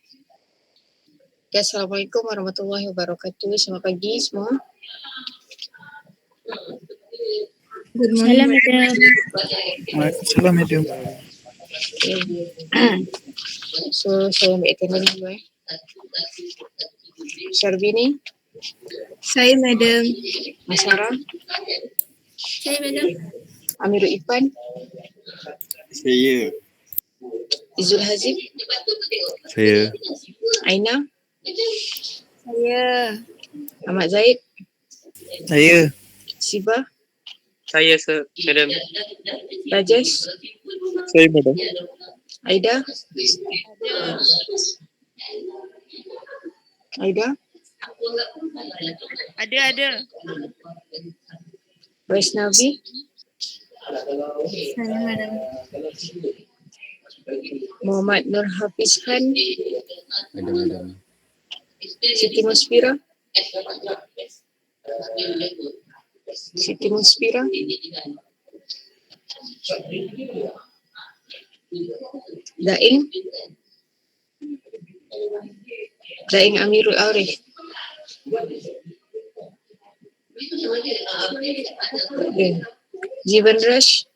Okay, Assalamualaikum warahmatullahi wabarakatuh. Selamat pagi semua. Good morning, madam. Waalaikumsalam, madam. Okay. So, saya ambil attendance dulu Syarbini, Saya, madam. Masara, Saya, madam. Amirul Ipan, Saya. Izul Hazim, Saya. Aina, Saya. Ahmad Zaid, Saya. Siva, Saya, madam. Rajesh, Saya, madam. Aida, Aida, Ada. Vaishnavi, Saya, madam. Muhammad Nur Hafiz Khan, Ada, madam. Siti Musfira, Siti Musfira, Daing, Daing Amirul Arif, Jivan Rush,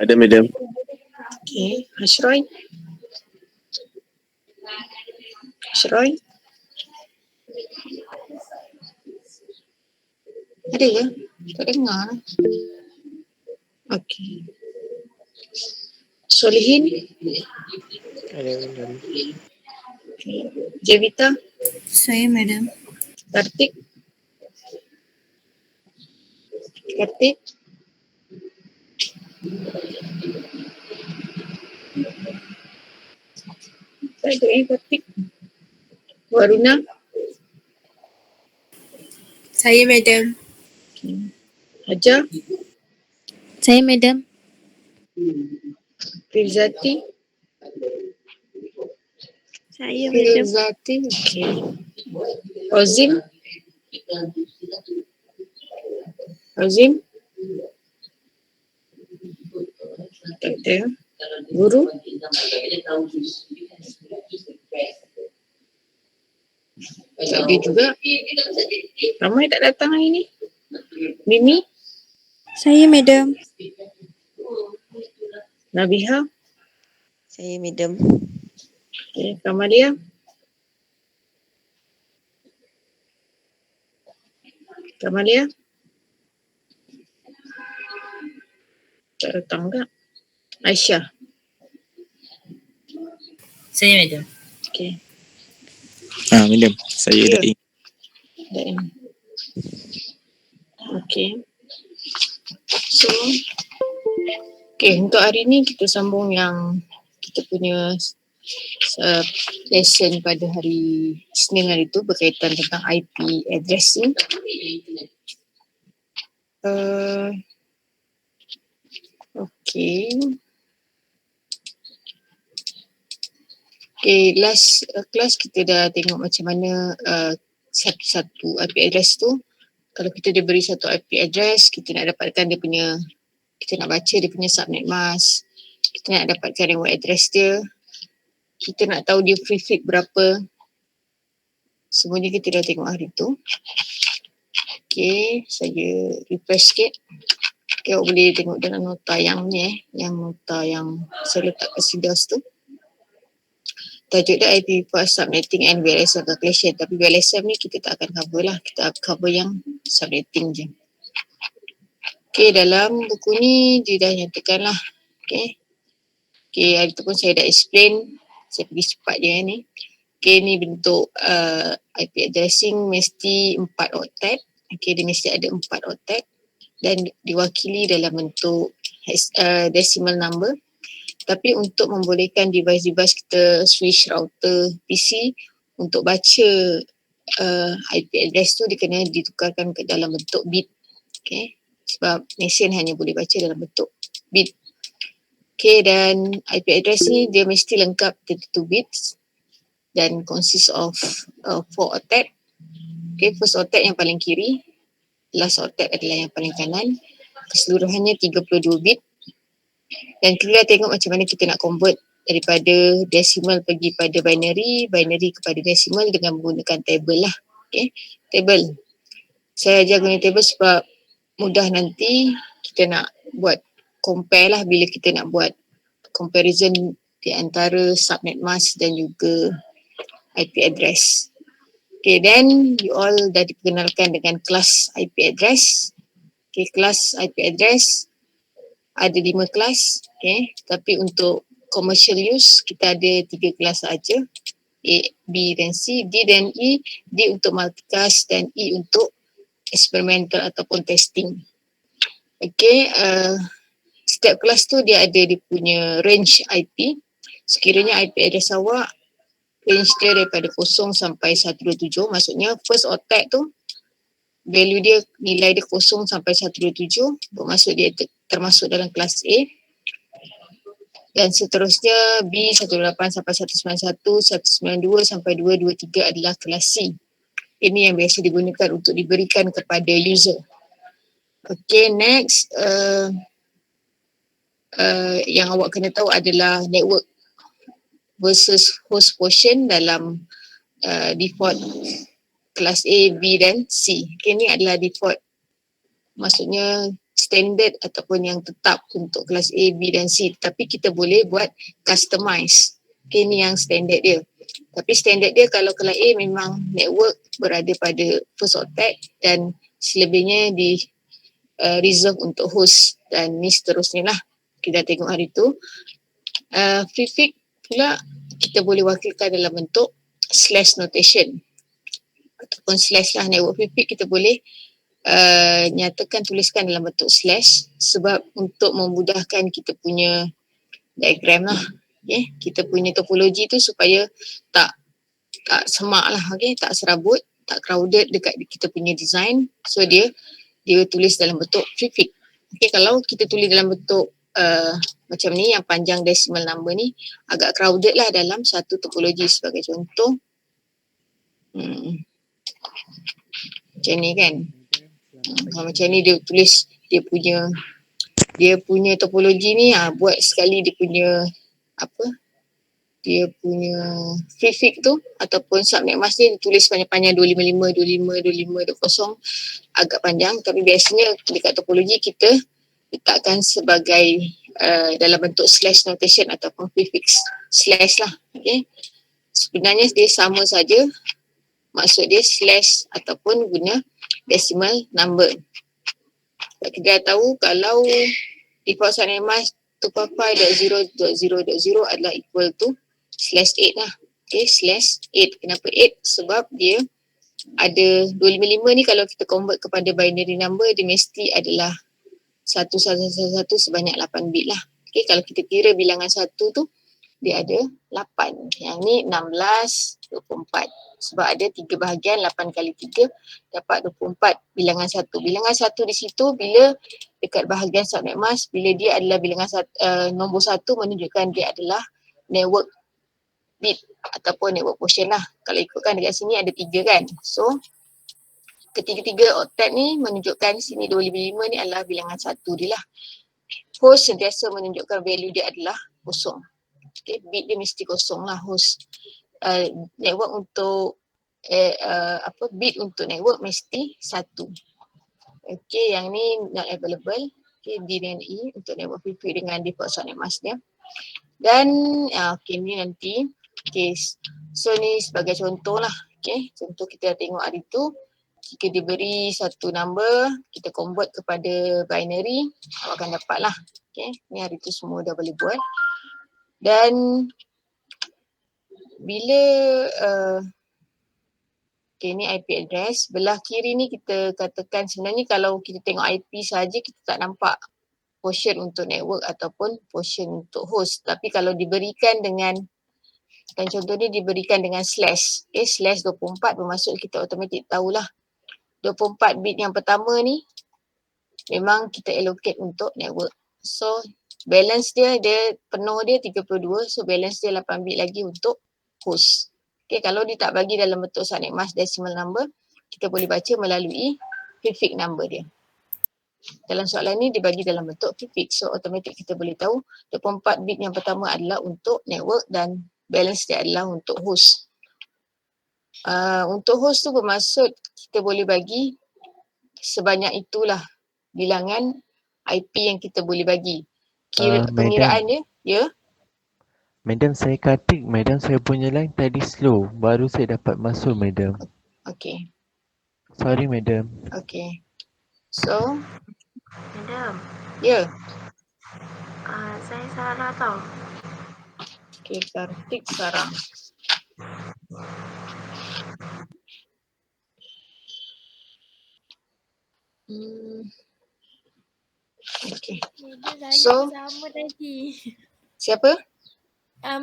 Ada, madam. okay. Hashroy, ada ke? Tak dengar. Okay. Solihin, Ada, madam. okay. Jevita, Saya, madam. Kartik, tak ada Kartik. Waruna, Saya, madam. Hajar, Saya, madam. Filzati, Saya, okay. Ozim, tak ada. Guru, tak ada juga. Ramai tak datang hari ni. Mimi, Saya, madam. Nabiha, Saya, madam. okay. Kamalia, tak datang tak? Aisyah, Saya, madam. okay. Madam. Saya Ya. Daing. Daing. Okay. So, okay, untuk hari ni kita sambung yang kita punya lesson pada hari Isnin hari tu berkaitan tentang IP addressing. Okay. Okay, last class kita dah tengok macam mana satu-satu IP address tu. Kalau kita diberi satu IP address, kita nak dapatkan dia punya, kita nak baca dia punya subnet mask, kita nak dapatkan reward address dia, kita nak tahu dia prefix berapa. Semuanya kita dah tengok hari tu. Okay, saya refresh sikit. Okay, awak boleh tengok dalam nota yang ni yang nota yang saya letak kat Sidas tu. Tajuk dia IP for subnetting and VLSM calculation. Tapi VLSM ni kita tak akan cover lah. Kita cover yang subnetting je. Okay, dalam buku ni dia dah nyatakan lah. Okay, hari tu pun saya dah explain. Saya pergi cepat je ni. Okay, ni bentuk IP addressing mesti 4 octet. Okay, dia mesti ada 4 octet. Dan diwakili dalam bentuk decimal number. Tapi untuk membolehkan device-device kita switch router PC untuk baca IP address tu, dia kena ditukarkan ke dalam bentuk bit. Okay. Sebab mesin hanya boleh baca dalam bentuk bit. Okay, dan IP address ni dia mesti lengkap 32 bits dan consist of 4 octet. Okay, first octet yang paling kiri, last octet adalah yang paling kanan. Keseluruhannya 32 bit. Dan kita dah tengok macam mana kita nak convert daripada decimal pergi pada binary, binary kepada decimal dengan menggunakan table lah. Okay, table. Saya ajar guna table sebab mudah nanti kita nak buat compare lah bila kita nak buat comparison di antara subnet mask dan juga IP address. Okay, then you all dah diperkenalkan dengan kelas IP address. Okay, kelas IP address ada 5 kelas. Okay, tapi untuk commercial use kita ada 3 kelas saja. A, B dan C, D dan E. D untuk multicast dan E untuk experimental ataupun testing. Okay, setiap kelas tu dia ada dia punya range IP. Sekiranya IP address awak range dia daripada 0 sampai 127, maksudnya first octet tu value dia, nilai dia 0 sampai 127, bermaksud dia termasuk dalam kelas A. Dan seterusnya B 18 sampai 191, 192 sampai 223 adalah kelas C. Ini yang biasa digunakan untuk diberikan kepada user. Okay, next yang awak kena tahu adalah network versus host portion dalam default kelas A, B dan C. Okay, ini adalah default, maksudnya standard ataupun yang tetap untuk kelas A, B dan C. Tapi kita boleh buat customize. Okay, ini yang standard dia. Tapi standard dia kalau kelas A memang network berada pada first octet dan selebihnya di reserve untuk host, dan ni seterusnya lah. Kita tengok hari tu. Prefix pula kita boleh wakilkan dalam bentuk slash notation ataupun slash lah. Network prefix kita boleh nyatakan, tuliskan dalam bentuk slash sebab untuk memudahkan kita punya diagram lah. Okay, kita punya topologi tu supaya tak semak lah, okay, tak serabut, tak crowded dekat kita punya design. So dia tulis dalam bentuk prefix. Okay, kalau kita tulis dalam bentuk macam ni, yang panjang decimal number ni agak crowded lah dalam satu topologi. Sebagai contoh macam ni kan, macam ni dia tulis dia punya topologi ni, buat sekali dia punya dia punya prefix tu ataupun subnet mask ni ditulis panjang-panjang 255, 25, 25, 20, agak panjang. Tapi biasanya dekat topologi kita letakkan sebagai dalam bentuk slash notation ataupun prefix slash lah. Okay, sebenarnya dia sama saja, maksud dia slash ataupun guna decimal number. Kita dah tahu kalau default subnet mask 255.0.0.0 adalah equal to slash 8 lah. Okay, slash 8. Kenapa 8? Sebab dia ada 255 ni, kalau kita convert kepada binary number, dia mesti adalah 1111 sebanyak 8 bit lah. Okay, kalau kita kira bilangan 1 tu dia ada 8. Yang ni 16, 24. Sebab ada 3 bahagian, 8 kali 3 dapat 24 bilangan 1. Bilangan 1 di situ bila dekat bahagian subnet mask, bila dia adalah bilangan nombor 1 menunjukkan dia adalah network bit ataupun network portion lah. Kalau ikutkan dekat sini ada 3 kan. So ketiga-tiga octet ni menunjukkan sini 255 ni adalah bilangan 1 dia lah. Host sentiasa menunjukkan value dia adalah kosong. Okay, bit dia mesti kosong lah host. Network untuk bit untuk network mesti 1. Okay, yang ni not available. Okay, D dan E untuk network prefix dengan default subnet mask dia. Dan okay, ni nanti case. So ni sebagai contoh lah. Okay, contoh kita tengok hari tu, jika diberi satu number, kita convert kepada binary, awak akan dapat lah. Okay, ni hari tu semua dah boleh buat. Dan bila okay, ni IP address, belah kiri ni kita katakan sebenarnya kalau kita tengok IP saja kita tak nampak portion untuk network ataupun portion untuk host. Tapi kalau diberikan dengan, dan contoh ni diberikan dengan slash, okay, slash 24, bermaksud kita automatik tahulah 24 bit yang pertama ni memang kita allocate untuk network. So balance dia penuh dia 32, so balance dia 8 bit lagi untuk host. Okay, kalau dia tak bagi dalam bentuk subnet mask decimal number, kita boleh baca melalui prefix number dia. Dalam soalan ni dia bagi dalam bentuk prefix. So automatik kita boleh tahu 24 bit yang pertama adalah untuk network dan balance dia adalah untuk host. Untuk host tu bermaksud kita boleh bagi sebanyak itulah bilangan IP yang kita boleh bagi. Pengiraan dia, ya. Madam, saya Kartik. Madam, saya punya line tadi slow. Baru saya dapat masuk, Madam. Okay. Sorry, Madam. Okay. So, Madam, ya. saya salah tau. Okay, Kartik Sarang. Okay. So, sama tadi. siapa?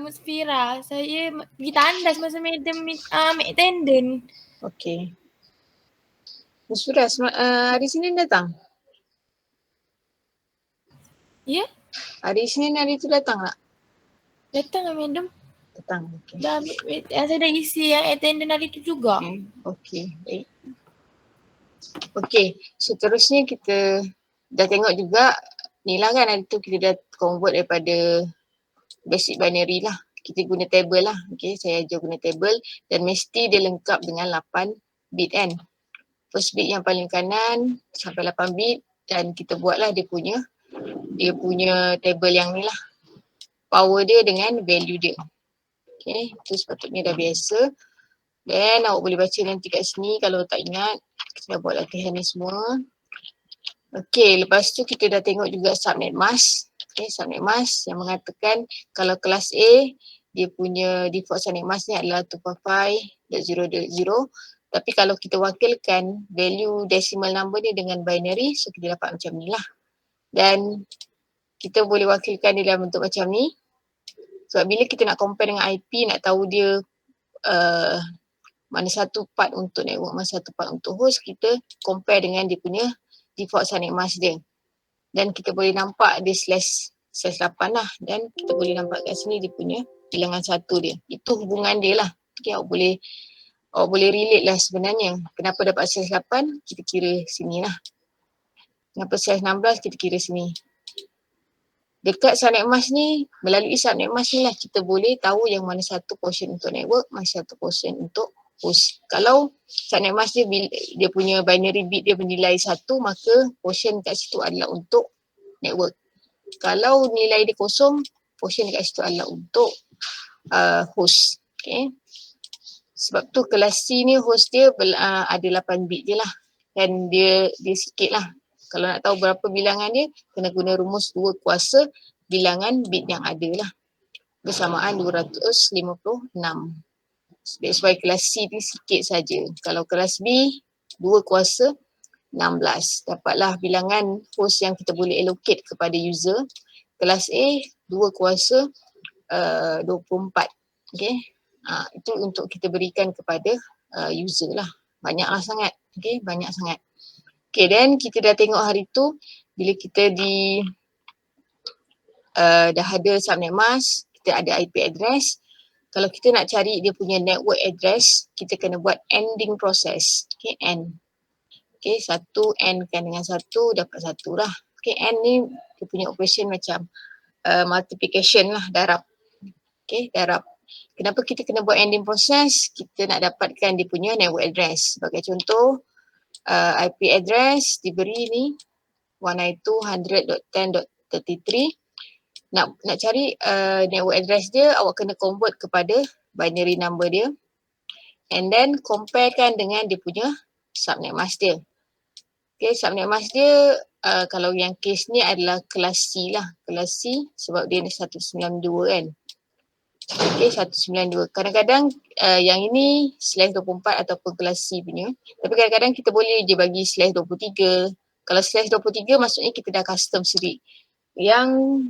Musfira, saya pergi tandas masa madam attendant. Okay. Musfira, hari Senin datang? Ya? Hari Senin hari tu datang tak? Datang lah madam. Datang, okay. Saya dah isi yang attendant hari tu juga. Okay, baik. Okay, seterusnya kita dah tengok juga ni lah kan, hari tu kita dah convert daripada basic binary lah. Kita guna table lah. Okay, saya ajar guna table dan mesti dia lengkap dengan 8 bit kan. First bit yang paling kanan sampai 8 bit dan kita buatlah dia punya table yang ni lah. Power dia dengan value dia. Okay, itu sepatutnya dah biasa. Then awak boleh baca nanti kat sini kalau tak ingat. Kita dah buat latihan ni semua. Okay, lepas tu kita dah tengok juga subnet mask. Okay, subnet mask yang mengatakan kalau kelas A, dia punya default subnet mask ni adalah 255.0.0. Tapi kalau kita wakilkan value decimal number ni dengan binary, so kita dapat macam ni lah. Dan kita boleh wakilkan dia dalam bentuk macam ni. Sebab bila kita nak compare dengan IP, nak tahu dia mana satu part untuk network, mana satu part untuk host, kita compare dengan dia punya default subnet mask dia. Dan kita boleh nampak dia slash 8 lah. Dan kita boleh nampak kat sini dia punya bilangan satu dia. Itu hubungan dia lah. Okay, awak boleh relate lah sebenarnya. Kenapa dapat slash 8, kita kira sini lah. Kenapa slash 16, kita kira sini. Dekat subnet mask ni, melalui subnet mask ni lah kita boleh tahu yang mana satu portion untuk network, mana satu portion untuk host. Kalau subnet mask dia punya binary bit dia bernilai 1, maka portion kat situ adalah untuk network. Kalau nilai dia kosong, portion kat situ adalah untuk host. Okay. Sebab tu kelas C ni host dia ada 8 bit je lah. Dan dia sikit lah. Kalau nak tahu berapa bilangan dia, kena guna rumus 2 kuasa bilangan bit yang ada lah. Bersamaan 256. That's why kelas C ni sikit saja. Kalau kelas B, 2 kuasa 16. Dapatlah bilangan host yang kita boleh allocate kepada user. Kelas A, 2 kuasa 24. Okay. Itu untuk kita berikan kepada user lah. Banyaklah sangat. Okay, banyak sangat. Okay, then kita dah tengok hari tu bila kita dah ada subnet mask, kita ada IP address. Kalau kita nak cari dia punya network address, kita kena buat ANDing process. Okay, AND. Okay, 1 AND kan dengan 1 dapat 1 lah. Okay, AND ni dia punya operation macam multiplication lah, darab. Okay, darab. Kenapa kita kena buat ANDing process? Kita nak dapatkan dia punya network address. Sebagai contoh, IP address diberi ni 192.100.10.33. Nak cari network address dia, awak kena convert kepada binary number dia and then comparekan dengan dia punya subnet mask dia. Okay, subnet mask dia kalau yang case ni adalah kelas C lah. Kelas C sebab dia 192 kan. Okay, 192. Kadang-kadang yang ini slash 24 ataupun kelas C punya. Tapi kadang-kadang kita boleh je bagi slash 23. Kalau slash 23 maksudnya kita dah custom sendiri. Yang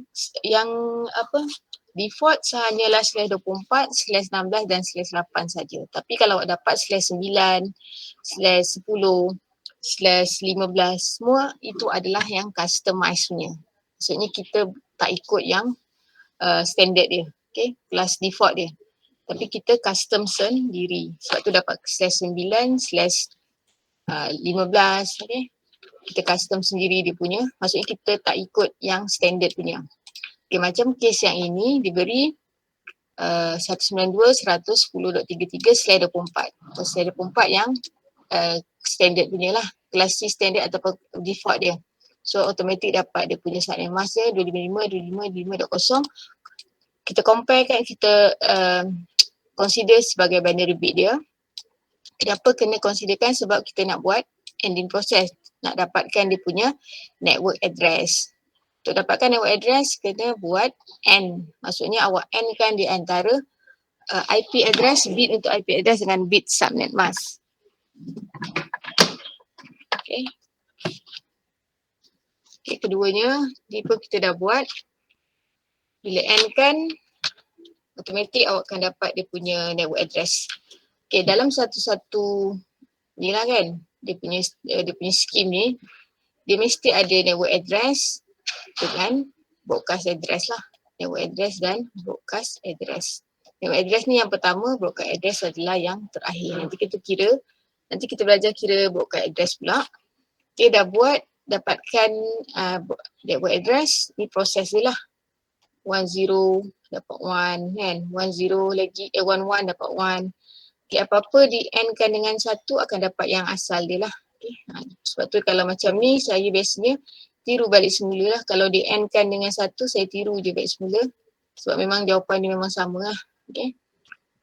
default hanyalah slash 24, slash 16 dan slash 8 saja. Tapi kalau awak dapat slash 9, slash 10, slash 15, semua itu adalah yang customized punya. Maksudnya kita tak ikut yang standard dia. Okay, kelas default dia. Tapi kita custom sendiri. Sebab tu dapat slash 9, slash 15, okay. kita custom sendiri dia punya. Maksudnya kita tak ikut yang standard punya. Okay, macam kes yang ini diberi 192.110.33/24. Slide 24 yang standard punya lah. Kelas C standard ataupun default dia. So automatic dapat dia punya subnet mask dia 255.255.25.0. Kita compare kan, kita consider sebagai binary bit dia. Kenapa kena considerkan? Sebab kita nak buat ending process. Nak dapatkan dia punya network address. Untuk dapatkan network address, kena buat AND. Maksudnya awak AND kan di antara IP address, bit untuk IP address dengan bit subnet mask. Okay. Okay, keduanya, ni pun kita dah buat. Bila AND kan, automatic awak akan dapat dia punya network address. Okay, dalam satu-satu ni lah kan, dia punya scheme ni, dia mesti ada network address dengan broadcast address lah. Network address dan broadcast address. Network address ni yang pertama, broadcast address adalah yang terakhir. Nanti kita belajar kira broadcast address pula. Okay, dah buat, dapatkan network address, ni proses dia lah. 10 dapat 1 kan, 10 lagi, 11 dapat 1. Okay, apa-apa di end kan dengan 1 akan dapat yang asal dia lah. Okay. Sebab tu kalau macam ni saya biasanya tiru balik semula lah. Kalau di end kan dengan 1 saya tiru je balik semula. Sebab memang jawapan dia memang sama lah. Okay.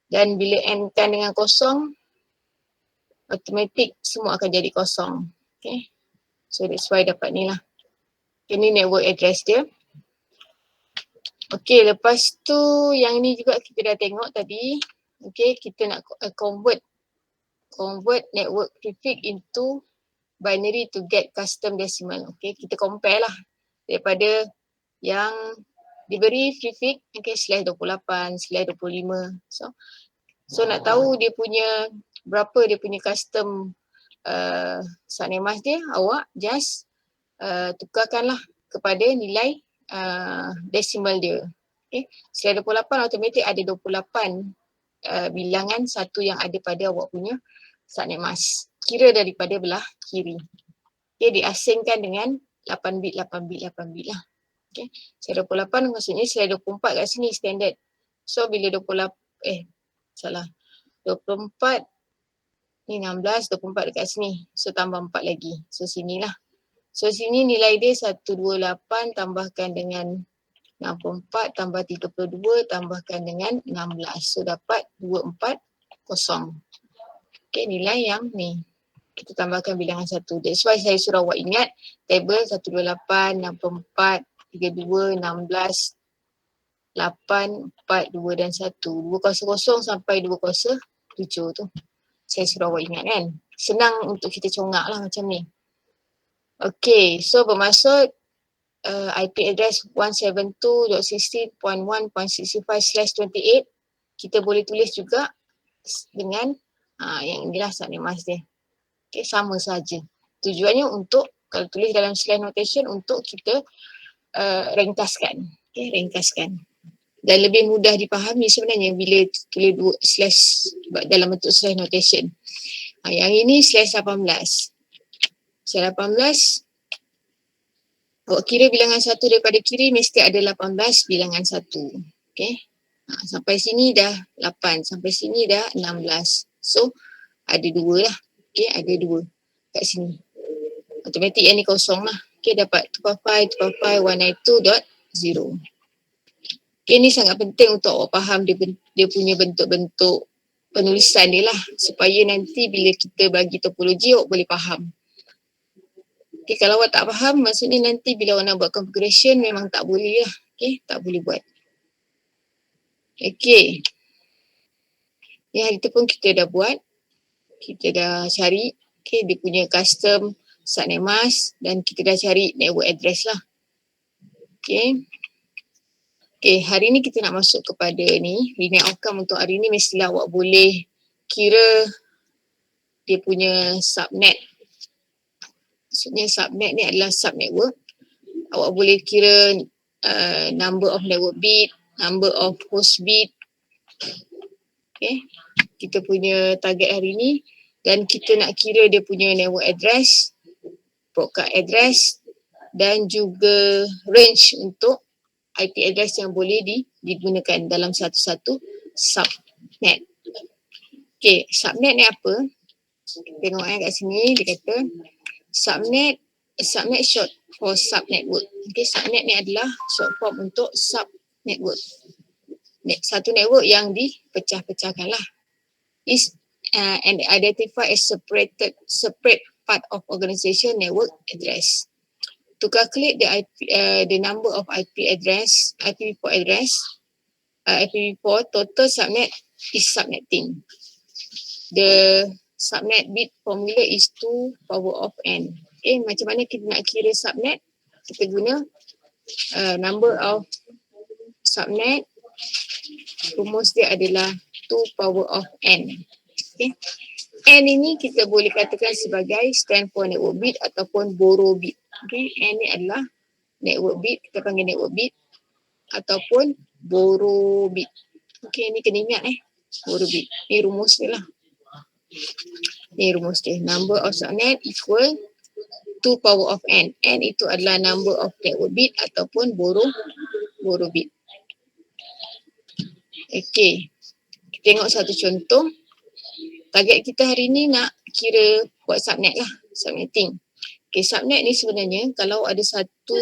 Dan bila end kan dengan 0, automatic semua akan jadi 0. Okay. So that's why dapat ni lah. Okay, ni network address dia. Okay, lepas tu yang ni juga kita dah tengok tadi. Okay, kita nak convert network prefix into binary to get custom decimal. Okay, kita compare lah daripada yang diberi prefix, okay, /28, /25. So nak tahu dia punya berapa dia punya custom subnet mask dia, awak just tukarkanlah kepada nilai decimal dia. Okay, /28 automatic ada 28 bilangan satu yang ada pada awak punya subnet mask. Kira daripada belah kiri. Okay, diasingkan dengan 8 bit lah. Okay, /28 maksudnya /24 kat sini standard. So bila 24 ni 16, 24 dekat sini. So tambah 4 lagi. So sinilah. So sini nilai dia 128 tambahkan dengan 64 tambah 32 tambahkan dengan 16. So dapat 240. Okay, nilai yang ni. Kita tambahkan bilangan 1. That's why saya suruh awak ingat table 128, 64, 32, 16, 8, 4, 2 dan 1. 200 sampai 207 tu. Saya suruh awak ingat kan. Senang untuk kita congak lah macam ni. Okay, so bermaksud IP address 172.60.1.65/28 kita boleh tulis juga dengan yang inilah subnet mask dia. Okay, sama saja. Tujuannya untuk kalau tulis dalam slash notation untuk kita ringkaskan. Okay, ringkaskan. Dan lebih mudah dipahami sebenarnya bila tulis slash dalam bentuk slash notation. Yang ini /18. /18 awak kira bilangan 1 daripada kiri mesti ada 18 bilangan 1. Okay. Sampai sini dah 8. Sampai sini dah 16. So ada 2 lah. Okay, ada 2 kat sini. Automatik yang ni kosong lah. Okay, dapat 255.192.0. Okay, ni sangat penting untuk awak faham dia punya bentuk-bentuk penulisan dia lah. Supaya nanti bila kita bagi topologi awak boleh faham. Okay, kalau awak tak faham, maksudnya nanti bila awak nak buat configuration memang tak boleh lah. Okay, tak boleh buat. Okay. Ya, hari tu pun kita dah buat. Kita dah cari. Okay, dia punya custom subnet mask dan kita dah cari network address lah. Okay. Okay, hari ni kita nak masuk kepada ni. Linear outcome untuk hari ni mestilah awak boleh kira dia punya subnet. Maksudnya subnet ni adalah subnetwork. Awak boleh kira number of network bit, number of host bit. Okay. Kita punya target hari ni. Dan kita nak kira dia punya network address. broadcast address dan juga range untuk IP address yang boleh digunakan dalam satu-satu subnet. Okay, subnet ni apa? Tengok kat sini dia kata subnet short for subnetwork. Okay, subnet ni adalah short form untuk subnetwork. Satu network yang dipecah-pecahkan lah. Is and identify as separate part of organization network address. To calculate the number of IPv4 address, IPv4 total subnet is subnetting. The subnet bit formula is 2 power of n. Okay, macam mana kita nak kira subnet? Kita guna number of subnet, rumus dia adalah 2 power of n. Okay. N ini kita boleh katakan sebagai stand for network bit ataupun borrow bit. Okay, N ni adalah network bit, kita panggil network bit ataupun borrow bit. Okay, ni kena ingat borrow bit. Ni rumus dia lah. Ni rumus dia. Number of subnet equal 2 power of n. N itu adalah number of network bit ataupun borrow bit. Okay, kita tengok satu contoh. Target kita hari ni nak kira buat subnet lah, subnetting. Okay, subnet ni sebenarnya kalau ada satu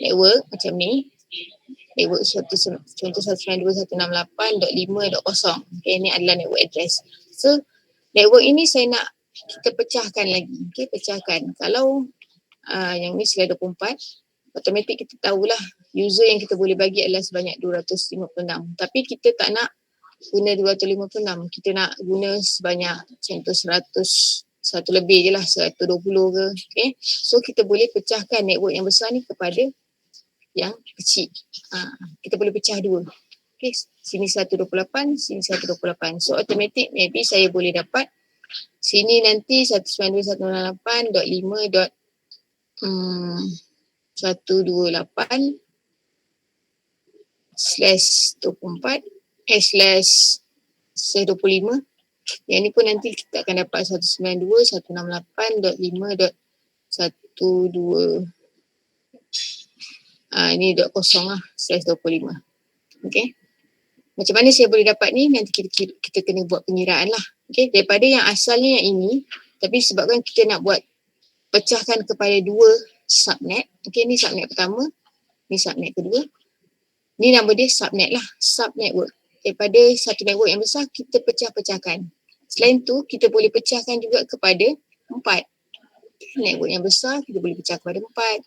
network macam ni, network contoh 192.168.5.0. Okay, ni adalah network address. So, network ini saya nak kita pecahkan lagi. Okay, pecahkan. Kalau yang ni sila 24, automatik kita tahulah user yang kita boleh bagi adalah sebanyak 256. Tapi kita tak nak guna 256, kita nak guna sebanyak contoh 100 lebih je lah, 120 ke. Okay, so kita boleh pecahkan network yang besar ni kepada yang kecil. Kita boleh pecah dua. Okay, sini 128, sini 128. So automatic maybe saya boleh dapat sini nanti 192.168/24 /25. Yang ni pun nanti kita akan dapat 192.168.5.12. Ini .0 lah /25. Okay. Macam mana saya boleh dapat ni? Nanti kita kena buat pengiraan lah. Okay. Daripada yang asalnya yang ini, tapi sebabkan kita nak buat pecahkan kepada dua subnet. Okay, ni subnet pertama, ni subnet kedua. Ni nama dia subnet lah, subnetwork. Daripada satu network yang besar, kita pecah-pecahkan. Selain tu, kita boleh pecahkan juga kepada 4. Network yang besar, kita boleh pecah kepada 4.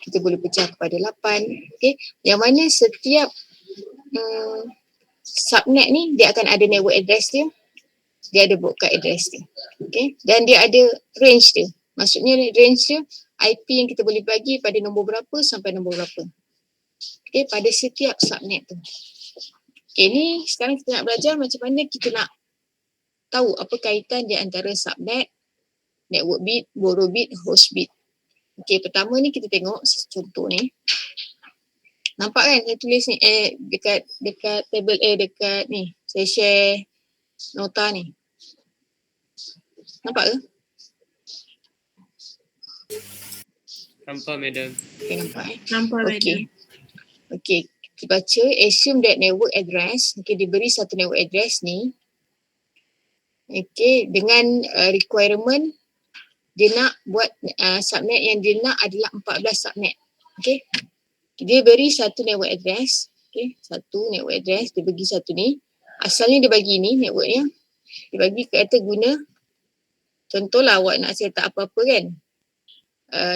Kita boleh pecah kepada 8. Okay. Yang mana setiap subnet ni, dia akan ada network address dia. Dia ada broadcast address dia. Okay. Dan dia ada range dia. Maksudnya range dia, IP yang kita boleh bagi pada nombor berapa sampai nombor berapa. Okay, pada setiap subnet tu. Okay, ni sekarang kita nak belajar macam mana kita nak tahu apa kaitan di antara subnet, network bit, borrow bit, host bit. Okay, pertama ni kita tengok contoh ni. Nampak kan saya tulis ni dekat table dekat ni. Saya share nota ni. Nampak ke? Nampak, madam. Okay, nampak Nampak Okay. Okay, kita baca assume that network address, okay, diberi satu network address ni. Okay, dengan requirement dia nak buat subnet yang dia nak adalah 14 subnet. Okay, dia beri satu network address. Okay, satu network address, dia bagi satu ni. Asalnya dia bagi ni networknya. Dia bagi kata guna, contohlah awak nak set up apa-apa kan.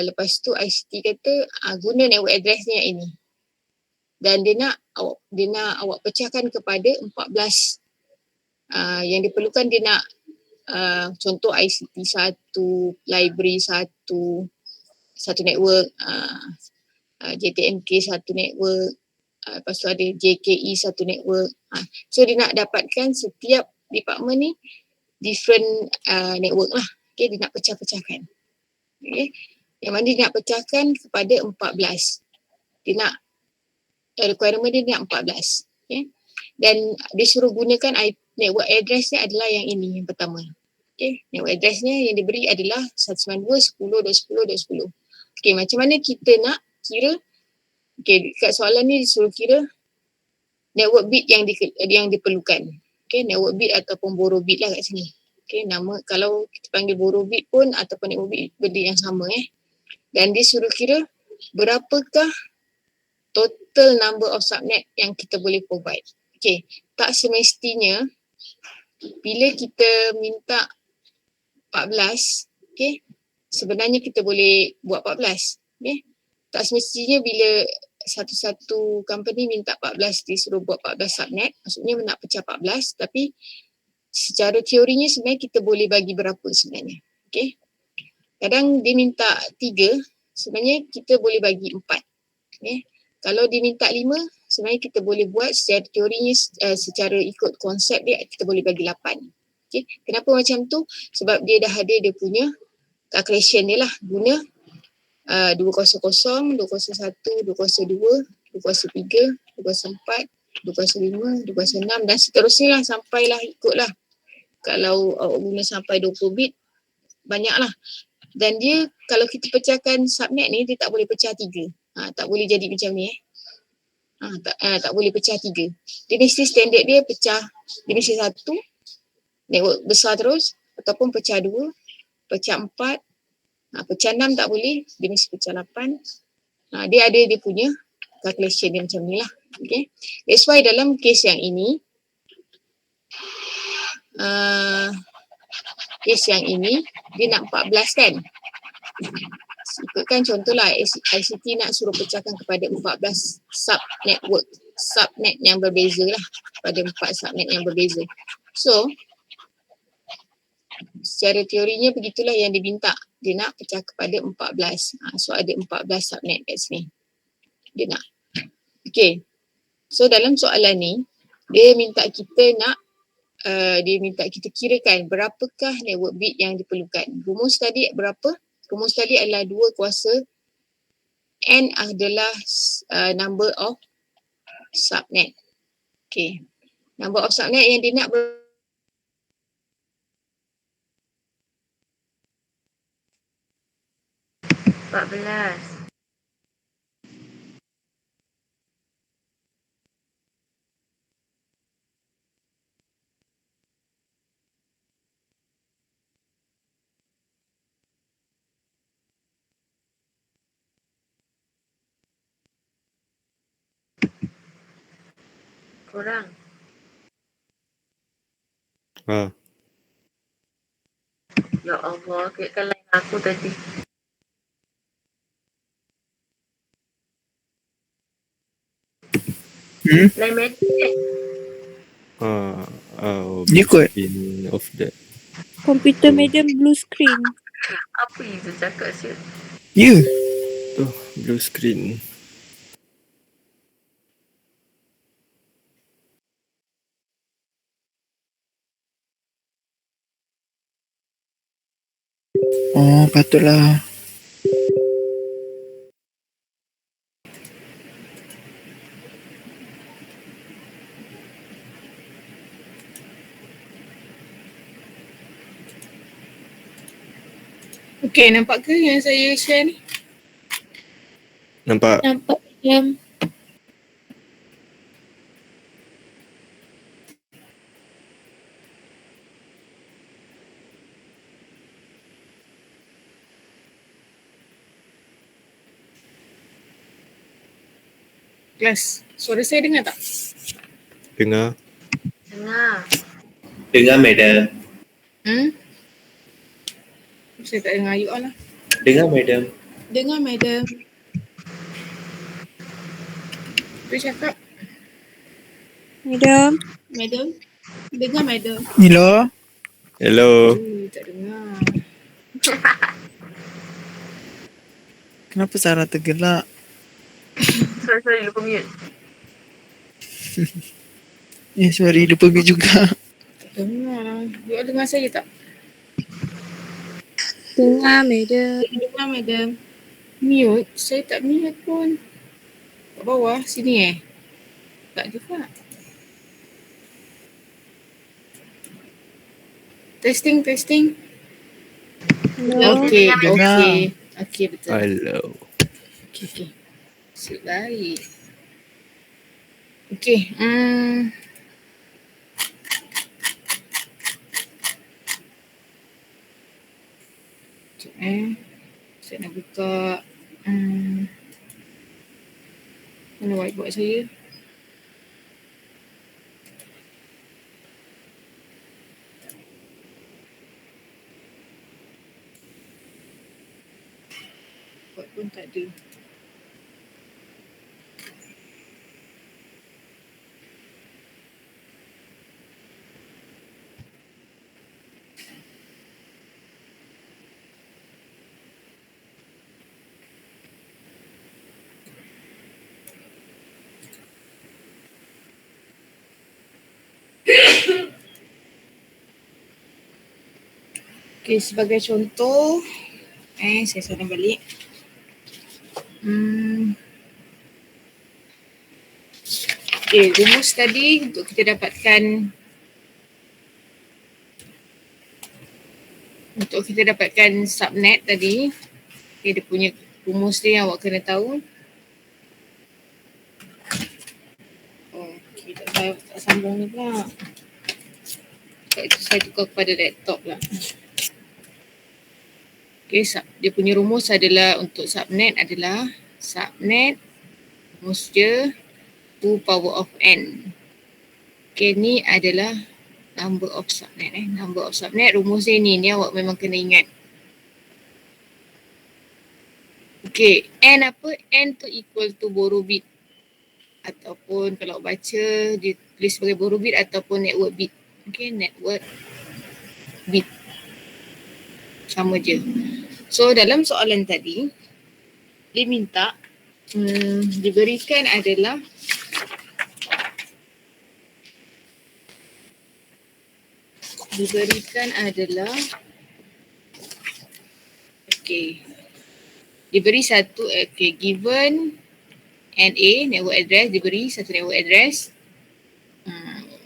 Lepas tu ICT kata guna network address ni yang ini. Dan dia nak awak pecahkan kepada 14. Yang diperlukan dia nak contoh ICT 1, library 1, satu network, JTMK satu network, lepas tu ada JKE satu network. So dia nak dapatkan setiap department ni different network lah. Okay, dia nak pecah-pecahkan. Okay. Yang mana dia nak pecahkan kepada 14. Dia nak requirement dia nak 14. Okay. Dan dia suruh gunakan network address dia adalah yang ini, yang pertama. Okay, network addressnya yang diberi adalah 192.10.10.10. Okay, macam mana kita nak kira? Okay, kat soalan ni disuruh kira network bit yang diperlukan. Okay, network bit ataupun borrow bit lah kat sini. Okay, nama kalau kita panggil borrow bit pun ataupun network bit benda yang sama Dan dia suruh kira berapakah total number of subnet yang kita boleh provide. Okay, tak semestinya bila kita minta 14, okay, sebenarnya kita boleh buat 14. Okay, tak semestinya bila satu-satu company minta 14, dia suruh buat 14 subnet, maksudnya nak pecah 14, tapi secara teorinya sebenarnya kita boleh bagi berapa sebenarnya. Okay, kadang dia minta 3, sebenarnya kita boleh bagi 4. Okay, kalau dia minta 5, sebenarnya kita boleh buat secara teorinya, secara ikut konsep dia, kita boleh bagi 8. Okay, kenapa macam tu? Sebab dia dah ada dia punya calculation dia lah, guna 200, 201, 202, 203, 204, 205, 206 dan seterusnya lah sampailah ikutlah. Kalau guna sampai 20 bit, banyak lah. Dan dia kalau kita pecahkan subnet ni, dia tak boleh pecah 3. Tak boleh jadi macam ni tak boleh pecah 3. Dia mesti standard dia pecah, dia mesti 1, network besar terus, ataupun pecah 2, pecah 4, pecah 6 tak boleh, dia mesti pecah 8. Dia ada dia punya calculation dia macam ni lah. Okay. That's why dalam case yang ini, dia nak 14 kan. Ikutkan contohlah ICT nak suruh pecahkan kepada 14 subnet yang berbeza lah, pada 4 subnet yang berbeza. So, secara teorinya begitulah yang diminta. Dia nak pecah kepada 14. So ada 14 subnet kat sini. Dia nak. Okay. So dalam soalan ni, dia minta kita kirakan berapakah network bit yang diperlukan. Rumus tadi berapa? Rumus tadi adalah 2 kuasa N adalah number of subnet. Okay. Number of subnet yang dia nak 14. Kurang. Ya Allah, kirakan lain aku tadi. Lain medik. Dia kot. Of that. Komputer madam blue screen. Apa itu cakap siap? Ya. Blue screen. Oh, patutlah. Okay, nampak ke yang saya share ni? Nampak? Nampak jam. Kelas, suara saya dengar tak? Dengar? Dengar. Dengar, madam. Saya tak dengar you all lah. Dengar, madam. Dengar, madam. Tu cakap, Madam. madam. Dengar, madam. Hello. Hello. Tak dengar. Kenapa Sarah tergelak? Sorry, lupa mute. Sorry, lupa mute juga. Tak dengar. You all dengar saya tak? Dengar madam. Dengar, madam. Mute? Saya tak mute pun. Kat bawah, sini Tak juga. Testing. Hello. Okey. Dengar. Okey, betul. Hello. Okey. Baik. Okey. Sekejap saya nak buka mana whiteboard saya. Whiteboard pun tak ada. Okey, sebagai contoh, saya salam balik. Okey, rumus tadi untuk kita dapatkan subnet tadi. Okey, dia punya rumus dia yang awak kena tahu. Okey, tak sambung ni pula. Saya tukar kepada laptop lah. Okay, dia punya rumus adalah untuk subnet adalah subnet rumus dia 2 power of n. Okay, ni adalah number of subnet. Number of subnet rumus dia ni awak memang kena ingat. Okay, n apa? N tu equal to borrow bit. Ataupun kalau baca dia tulis sebagai borrow bit ataupun network bit. Okay, network bit. Sama je. So dalam soalan tadi, dia minta diberikan adalah diberi satu given NA network address, diberi satu network address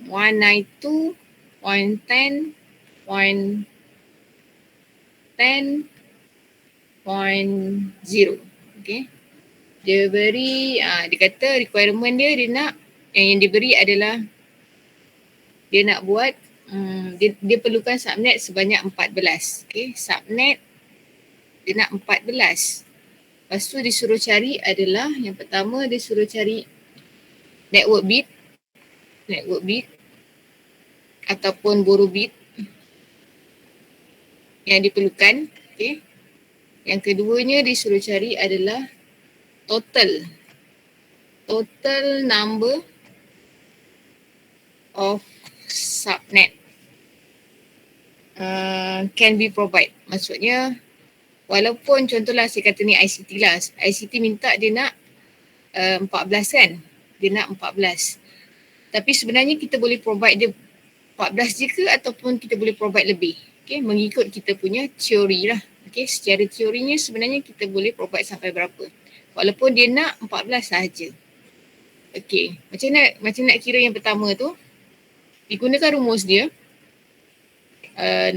192.10.10.0. Okay. Dia beri, dia kata requirement dia nak, yang diberi adalah dia nak buat, dia perlukan subnet sebanyak 14. Okay. Subnet dia nak 14. Lepas tu disuruh cari adalah, yang pertama dia suruh cari network bit ataupun borrow bit yang diperlukan. Okay. Yang keduanya disuruh cari adalah total number of subnet can be provide. Maksudnya walaupun contohlah saya kata ni ICT lah. ICT minta dia nak 14 kan. Dia nak 14. Tapi sebenarnya kita boleh provide dia 14 je ke ataupun kita boleh provide lebih. Okay, mengikut kita punya teori lah. Okay, secara teorinya sebenarnya kita boleh provide sampai berapa. Walaupun dia nak 14 sahaja. Okay, macam nak kira yang pertama tu. Digunakan rumus dia.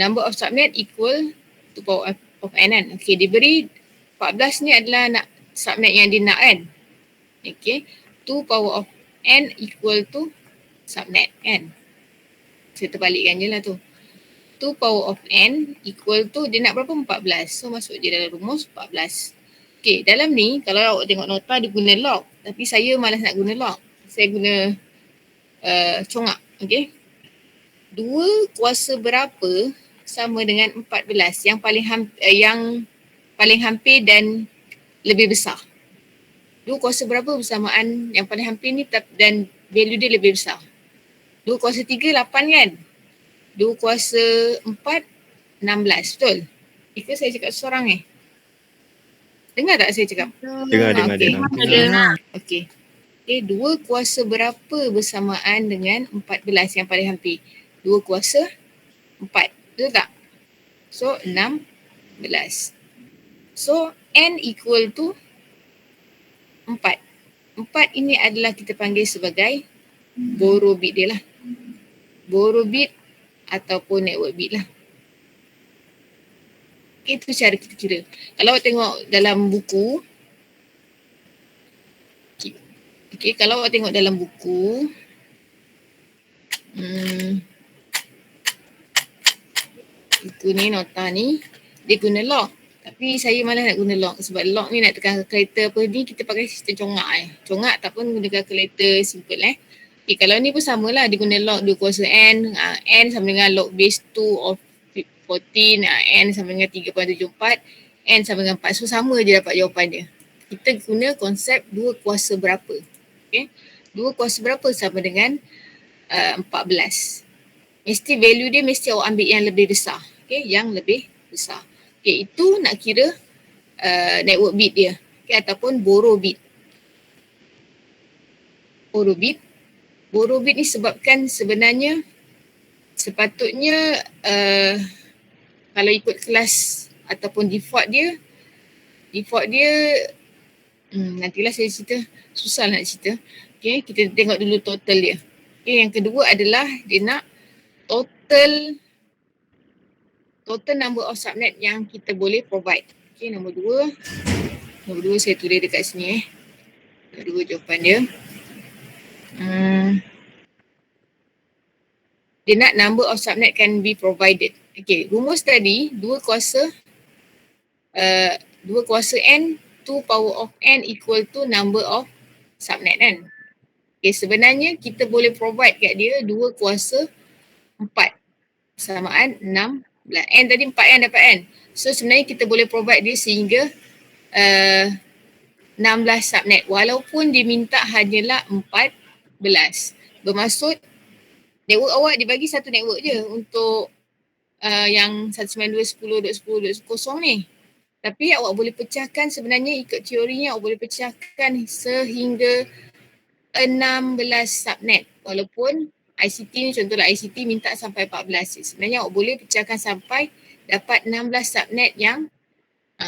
Number of subnet equal to power of n kan. Okay, diberi 14 ni adalah nak subnet yang dia nak kan. Okay, 2 power of n equal to subnet kan. Saya terbalikkan je lah tu. 2 power of n equal to, dia nak berapa? 14. So masuk je dalam rumus 14. Okay, dalam ni kalau awak tengok nota dia guna log. Tapi saya malas nak guna log. Saya guna congak. Okay. 2 kuasa berapa sama dengan 14 yang paling hampir dan lebih besar. 2 kuasa berapa bersamaan yang paling hampir ni dan value dia lebih besar. 2 kuasa 3 8 kan. 2 kuasa 4 16, betul? Ke saya cakap seorang Dengar tak saya cakap? Dengar. Okey. Okay, 2 kuasa berapa bersamaan dengan 14 yang paling hampir? 2 kuasa 4, betul tak? So 16. So n equal to 4. 4 ini adalah kita panggil sebagai borrow bit dia lah. Borrow bit ataupun network bit lah. Itu cara kita kira. Kalau awak tengok dalam buku, okay, kalau awak tengok dalam buku, buku ni, nota ni, dia guna log. Tapi saya malas nak guna log sebab log ni nak tekan kalkulator apa ni, kita pakai sistem congak Congak ataupun guna kalkulator simple Okay, kalau ni pun samalah, dia guna log 2 kuasa n. N sama dengan log base 2 of 14, n sama dengan 3.74, n sama dengan 4. So sama je dapat jawapan dia. Kita guna konsep 2 kuasa berapa. Okay. 2 kuasa berapa sama dengan 14. Mesti value dia mesti awak ambil yang lebih besar. Okay, yang lebih besar. Okay, itu nak kira network bit dia. Okay, ataupun borrow bit. Borrow bit ni sebabkan sebenarnya sepatutnya kalau ikut kelas ataupun default dia nantilah saya cerita, susah nak cerita. Okay, kita tengok dulu total dia. Okay, yang kedua adalah dia nak total number of subnet yang kita boleh provide. Okay, nombor dua saya tulis dekat sini Nombor dua jawapan dia. Dia nak number of subnet can be provided. Okay, rumus tadi 2 kuasa n, 2 power of n equal to number of subnet kan. Okay, sebenarnya kita boleh provide kat dia 2 kuasa 4 samaan 16. N tadi 4n dapat n. So sebenarnya kita boleh provide dia sehingga 16 subnet walaupun dia minta hanyalah 14. Bermaksud network awak dibagi satu network je untuk yang 192.10.10.10 ni. Tapi awak boleh pecahkan sebenarnya ikut teorinya awak boleh pecahkan sehingga 16 subnet walaupun ICT ni contohlah ICT minta sampai 14. Sebenarnya awak boleh pecahkan sampai dapat 16 subnet yang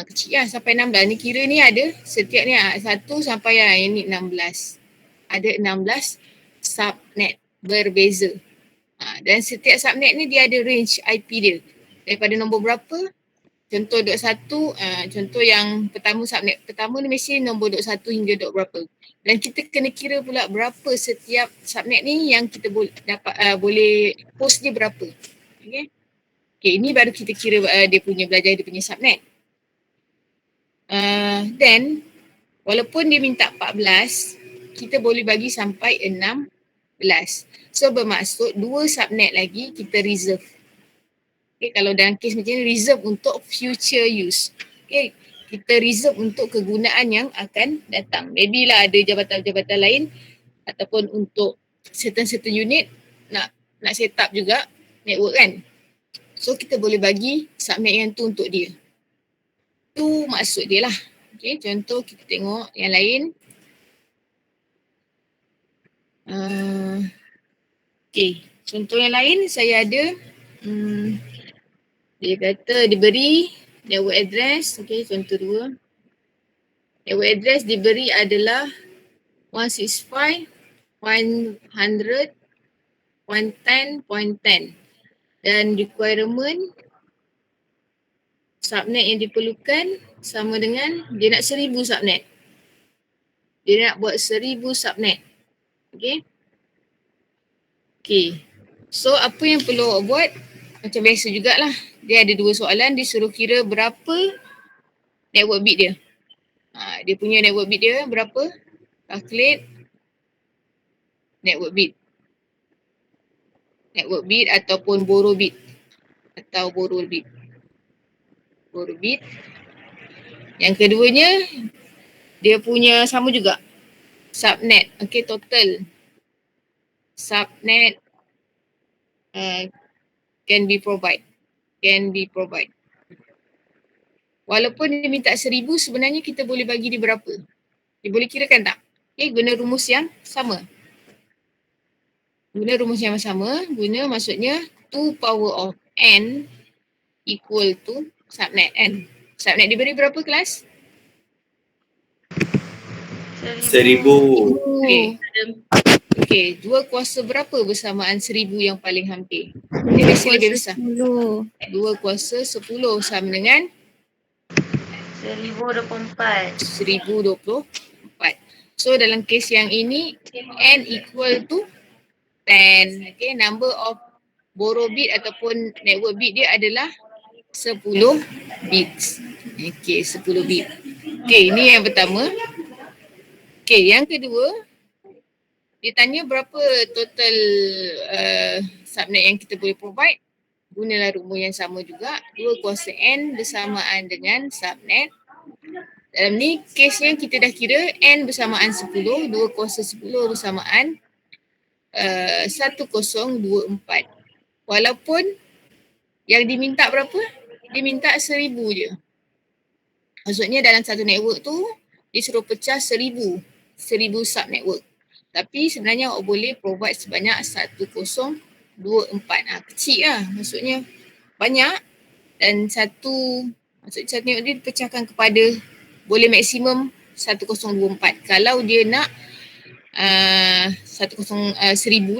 kecil lah sampai 16. Ni kira ni ada setiap ni 1 sampai yang ni 16. Ada 16 subnet berbeza. Dan setiap subnet ni dia ada range IP dia. Daripada nombor berapa? Contoh 21, contoh yang pertama subnet pertama ni mesti nombor 21 hingga dot berapa. Dan kita kena kira pula berapa setiap subnet ni yang kita boleh host dia berapa. Okay. Okay, ini baru kita kira dia punya belajar dia punya subnet. Then walaupun dia minta 14, kita boleh bagi sampai 16. So bermaksud 2 subnet lagi kita reserve. Okay, kalau dalam kes macam ni reserve untuk future use. Okay, kita reserve untuk kegunaan yang akan datang. Maybe lah ada jabatan-jabatan lain ataupun untuk certain unit nak set up juga network kan. So kita boleh bagi subnet yang tu untuk dia. Tu maksud dia lah. Okay, contoh kita tengok yang lain. Okay, contoh yang lain saya ada dia kata diberi network address. Okay, contoh 2. Network address diberi adalah 165.100.10.10 dan requirement subnet yang diperlukan sama dengan dia nak 1000 subnet. Dia nak buat 1000 subnet. Okay. Okay. So apa yang perlu awak buat? Macam biasa jugalah. Dia ada 2 soalan. Dia suruh kira berapa network bit dia. Dia punya network bit dia berapa? Calculate network bit. Network bit ataupun borrow bit. Atau borrow bit. Borrow bit. Yang keduanya, dia punya sama juga. Subnet. Okay, total. Subnet can be provide. Walaupun dia minta 1000, sebenarnya kita boleh bagi dia berapa? Dia boleh kirakan tak? Okay, guna rumus yang sama. Guna maksudnya 2 power of n equal to subnet n. Subnet diberi berapa kelas? 1000. Okay, 2 kuasa berapa bersamaan 1000 yang paling hampir? Dia mesti lebih besar. 10. 2 kuasa 10 sama dengan 1024. 1024. So dalam kes yang ini n equal to 10. Okay, number of borrow bit ataupun network bit dia adalah 10 bits. Okay, 10 bit. Okay, ini yang pertama. Okay, yang kedua, dia tanya berapa total subnet yang kita boleh provide. Gunalah rumus yang sama juga. 2 kuasa n bersamaan dengan subnet. Dalam ni kesnya kita dah kira n bersamaan 10, 2 kuasa 10 bersamaan 1024. Walaupun yang diminta berapa? Diminta 1000 je. Maksudnya dalam satu network tu dia suruh pecah 1000 sub network. Tapi sebenarnya awak boleh provide sebanyak 1024. Kecil lah, maksudnya banyak. Dan maksudnya satu network dia dipecahkan kepada boleh maksimum 1024. Kalau dia nak 1000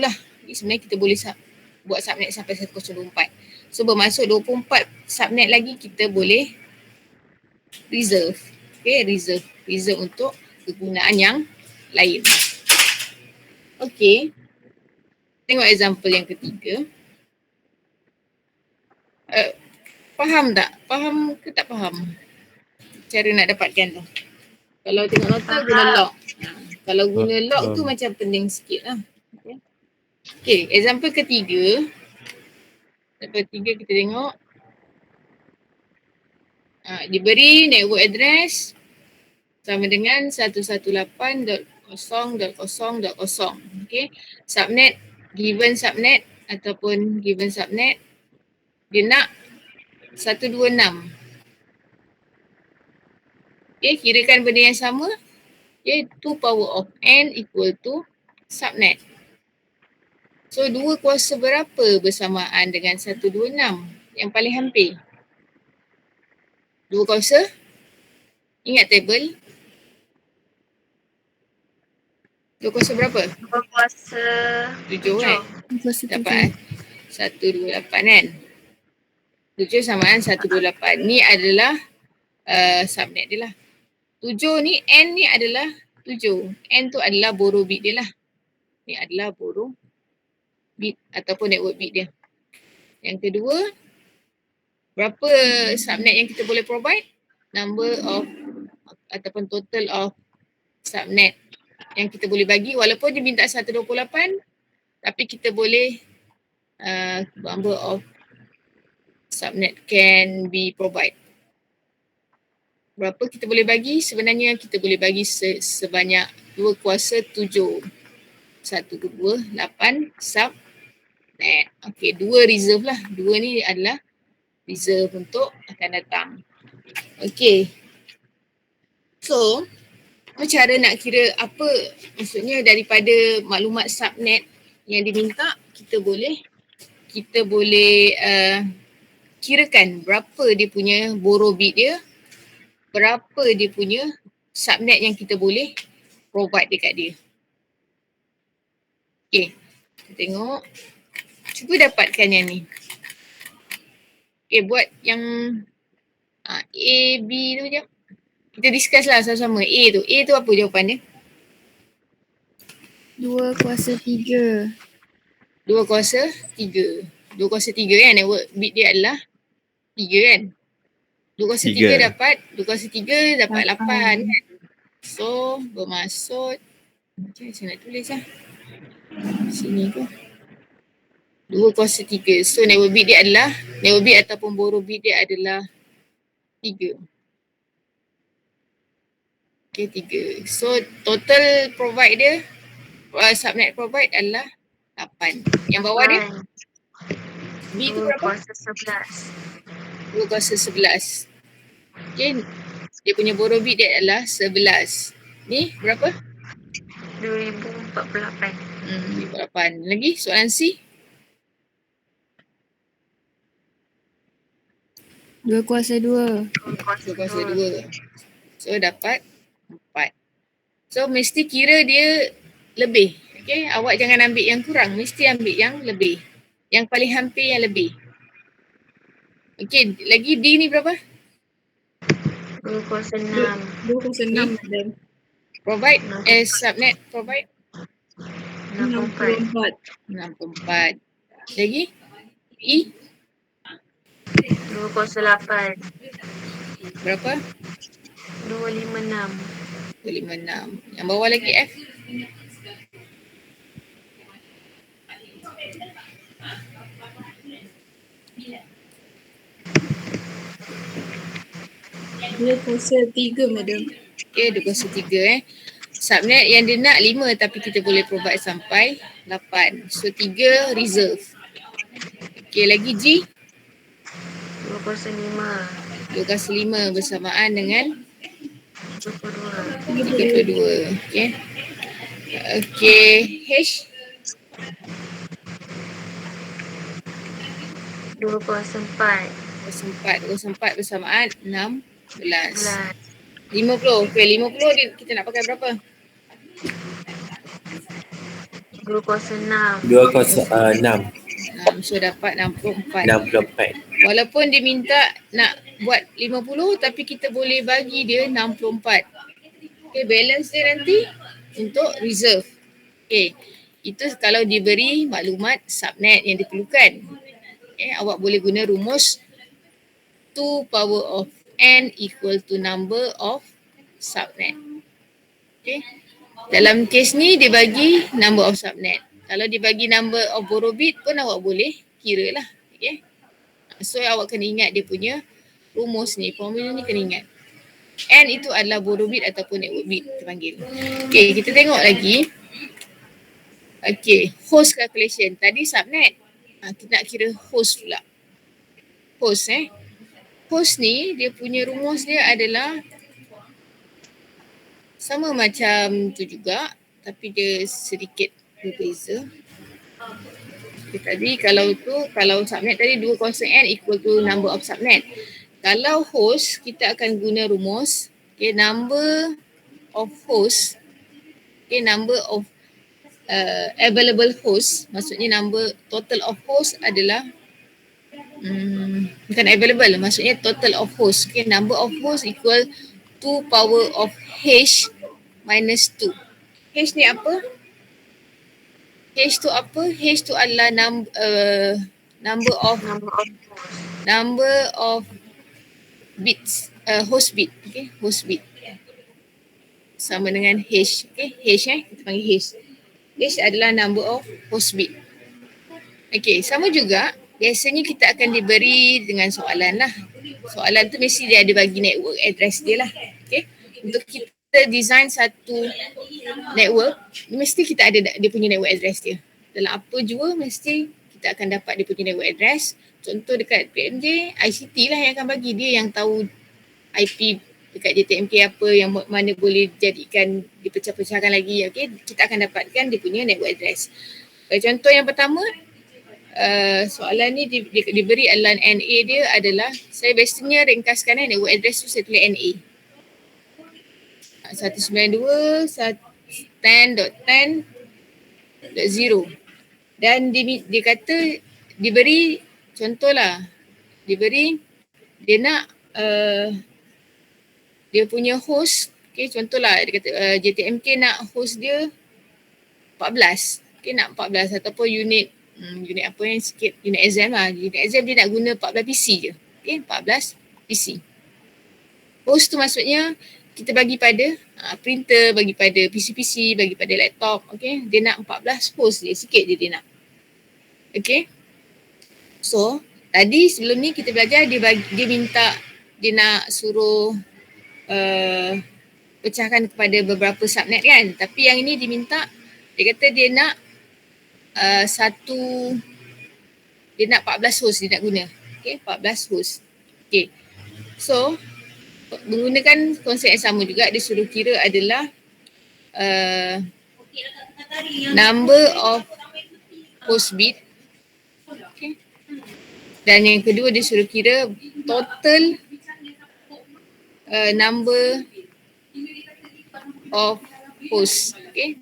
lah. Jadi sebenarnya kita boleh buat subnet sampai 1024. So bermaksud 24 subnet lagi kita boleh reserve. Okay, reserve untuk kegunaan yang lain. Okay. Tengok example yang ketiga. Faham tak? Faham ke tak faham? Cara nak dapatkan tu. Kalau tengok nota guna log. Kalau guna log tu macam pening sikit lah. Okay, example ketiga. Example ketiga kita tengok. Diberi network address sama dengan 118.0.0.0. Okay. Subnet, given subnet ataupun given subnet. Dia nak 126. Okay, kirakan benda yang sama. Okay, 2 power of n equal to subnet. So 2 kuasa berapa bersamaan dengan 126 yang paling hampir? 2 kuasa? Ingat table? 2 kuasa berapa? 2 kuasa 7 kan? Dapat 128 kan? 7 samaan 128. Ni adalah subnet dia lah. 7 ni, n ni adalah 7. N tu adalah borrow bit dia lah. Ni adalah borrow bit ataupun network bit dia. Yang kedua, berapa subnet yang kita boleh provide? Number of ataupun total of subnet yang kita boleh bagi walaupun dia minta 128 tapi kita boleh number of subnet can be provide. Berapa kita boleh bagi? Sebenarnya kita boleh bagi sebanyak 2 kuasa 7. 128 subnet. Okay, 2 reserve lah. 2 ni adalah reserve untuk akan datang. Okay. So, apa cara nak kira apa maksudnya daripada maklumat subnet yang diminta kita boleh kirakan berapa dia punya borrow bit dia, berapa dia punya subnet yang kita boleh provide dekat dia. Okay, kita tengok. Cuba dapatkan yang ni. Okay, buat yang A, B tu jap. Kita discuss lah sama-sama. A tu apa jawapan dia? 2 kuasa 3. 2 kuasa 3. 2 kuasa 3 kan, network bit dia adalah 3 kan. 2 kuasa 3 dapat 2 kuasa 3 dapat 8 kan. So bermaksud macam mana saya nak tulis lah. Sini tu. 2 kuasa 3. So network bit dia adalah, network bit ataupun borrow bit dia adalah 3. Okay, 3. So total provide dia, subnet provide adalah 8. Yang bawah dia? B tu 2 berapa? kuasa 11. 2 kuasa 11. Okay, dia punya borrow bit dia adalah 11. Ni berapa? 2048. 8. Lagi soalan C? 2 kuasa 2. 2 kuasa 2 kuasa 2. 2. So dapat 4. So mesti kira dia lebih. Okay, awak jangan ambil yang kurang. Mesti ambil yang lebih. Yang paling hampir yang lebih. Okay, lagi D ni berapa? 206. 206 madam. Provide subnet provide 64. 64. Lagi? E 208. berapa? 256. 256. Yang bawah lagi F. Dia kuasa 3 madam. Okay, 203 Subnet yang dia nak 5 tapi kita boleh provide sampai 8. So 3 reserve. Okay, lagi G 205. 2 kali 5 bersamaan dengan 32. 32. Okay. Okay, H 204. 24 bersamaan 16. 11. 50. Okay, 50 kita nak pakai berapa? 206. 206. 6. So dapat 64. 64. Walaupun dia minta nak buat 50 tapi kita boleh bagi dia 64. Okay, balance dia nanti untuk reserve. Okay, itu kalau diberi maklumat subnet yang diperlukan. Okay, awak boleh guna rumus 2 power of n equal to number of subnet. Okay, dalam kes ni dia bagi number of subnet. Kalau dia bagi number of borrow bit pun awak boleh kira lah. Okay. So awak kena ingat dia punya rumus ni, formula ni kena ingat. N itu adalah borrow bit ataupun network bit kita panggil. Okay, kita tengok lagi. Okay, host calculation. Tadi subnet. Kita nak kira host pula. Host Host ni dia punya rumus dia adalah sama macam tu juga tapi dia sedikit berbeza. Okay, tadi kalau subnet tadi 2 konstant n equal to number of subnet. Kalau host kita akan guna rumus number of host, number of available host, maksudnya number total of host adalah bukan available, maksudnya total of host. Number of host equal 2 power of h minus 2. H ni apa? H tu apa? H tu adalah number of bits, host bit. Okay, host bit. Sama dengan hash. Okay, hash kita panggil hash. Hash adalah number of host bit. Okay, sama juga. Biasanya kita akan diberi dengan soalan lah. Soalan tu mesti dia ada bagi network address dia lah. Okay, untuk kita design satu network, mesti kita ada dia punya network address dia. Dalam apa jua mesti kita akan dapat dia punya network address. Contoh dekat PMJ, ICT lah yang akan bagi. Dia yang tahu IP dekat JTMK apa yang mana boleh jadikan dipecah-pecahkan lagi. Okay, kita akan dapatkan dia punya network address. Contoh yang pertama, soalan ni diberi adalah NA dia adalah, saya biasanya ringkaskan network address tu saya tulis NA 192.10.10.0 dan dia kata diberi contohlah, diberi dia nak dia punya host, okay, contohlah dia kata JTMK nak host dia 14, okay, nak 14 ataupun unit apa yang sikit, unit exam lah. Unit exam dia nak guna 14 PC je. Okay, 14 PC. Host tu maksudnya kita bagi pada printer, bagi pada PC-PC, bagi pada laptop. Okay, dia nak 14 host je, sikit je dia nak. Okay. So, tadi sebelum ni kita belajar dia minta, dia nak suruh pecahkan kepada beberapa subnet kan. Tapi yang ini dia kata dia nak dia nak 14 host dia nak guna. Okay, 14 host. Okay. So, menggunakan konsep yang sama juga, dia suruh kira adalah number of host bit. Okay. Dan yang kedua dia suruh kira total number of host. Okay.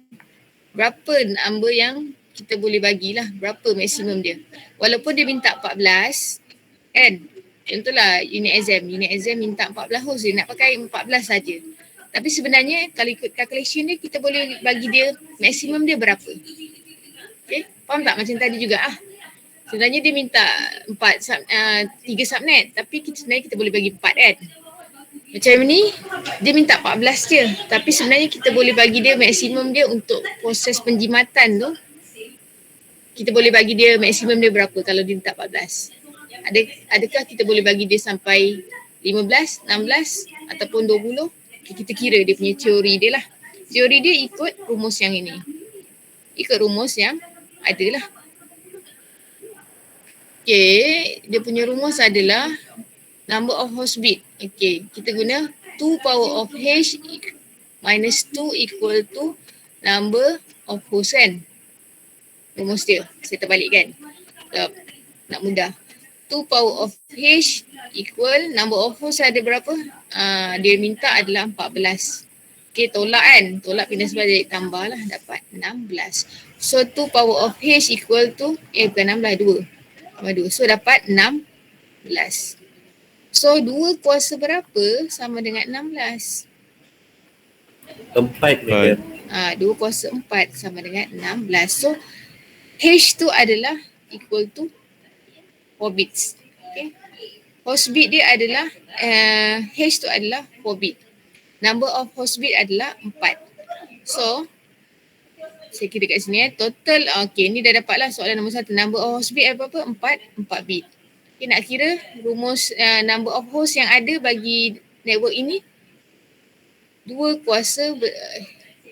Berapa number yang kita boleh bagilah, berapa maksimum dia. Walaupun dia minta 14 kan, Contohlah unit exam minta 14 host, dia nak pakai 14 saja. Tapi sebenarnya kalau ikut calculation dia, kita boleh bagi dia maksimum dia berapa. Okay, faham tak macam tadi juga sebenarnya dia minta 3 subnet, tapi sebenarnya kita boleh bagi 4 kan. Macam ni, dia minta 14 je. Tapi sebenarnya kita boleh bagi dia maksimum dia untuk proses penjimatan tu. Kita boleh bagi dia maksimum dia berapa kalau dia minta 14. Adakah kita boleh bagi dia sampai 15, 16 ataupun 20? Okay, kita kira dia punya teori dia lah. Teori dia ikut rumus yang ini. Ikut rumus yang ada lah. Okay, dia punya rumus adalah number of host bit. Okay, kita guna 2 power of h minus 2 equal to number of host kan. Rumus dia, saya terbalikkan. Nak mudah. 2 power of h equal number of host ada berapa? Dia minta adalah 14. Okay, tolak kan. Tolak pindah sebelah jadi tambah lah. Dapat 16. So 2 power of h equal to, bukan 16, 2. Tambah 2. So dapat 16. So 2 kuasa berapa sama dengan 16? 4 madam. 2 kuasa 4 sama dengan 16. So H tu adalah equal to 4 bits. Okay. Host bit dia adalah, H tu adalah 4 bit. Number of host bit adalah 4. So saya kira kat sini total, okay, ni dah dapat lah soalan nombor 1. Number of host bit ada berapa? 4 bit. Okay, nak kira rumus number of host yang ada bagi network ini 2 kuasa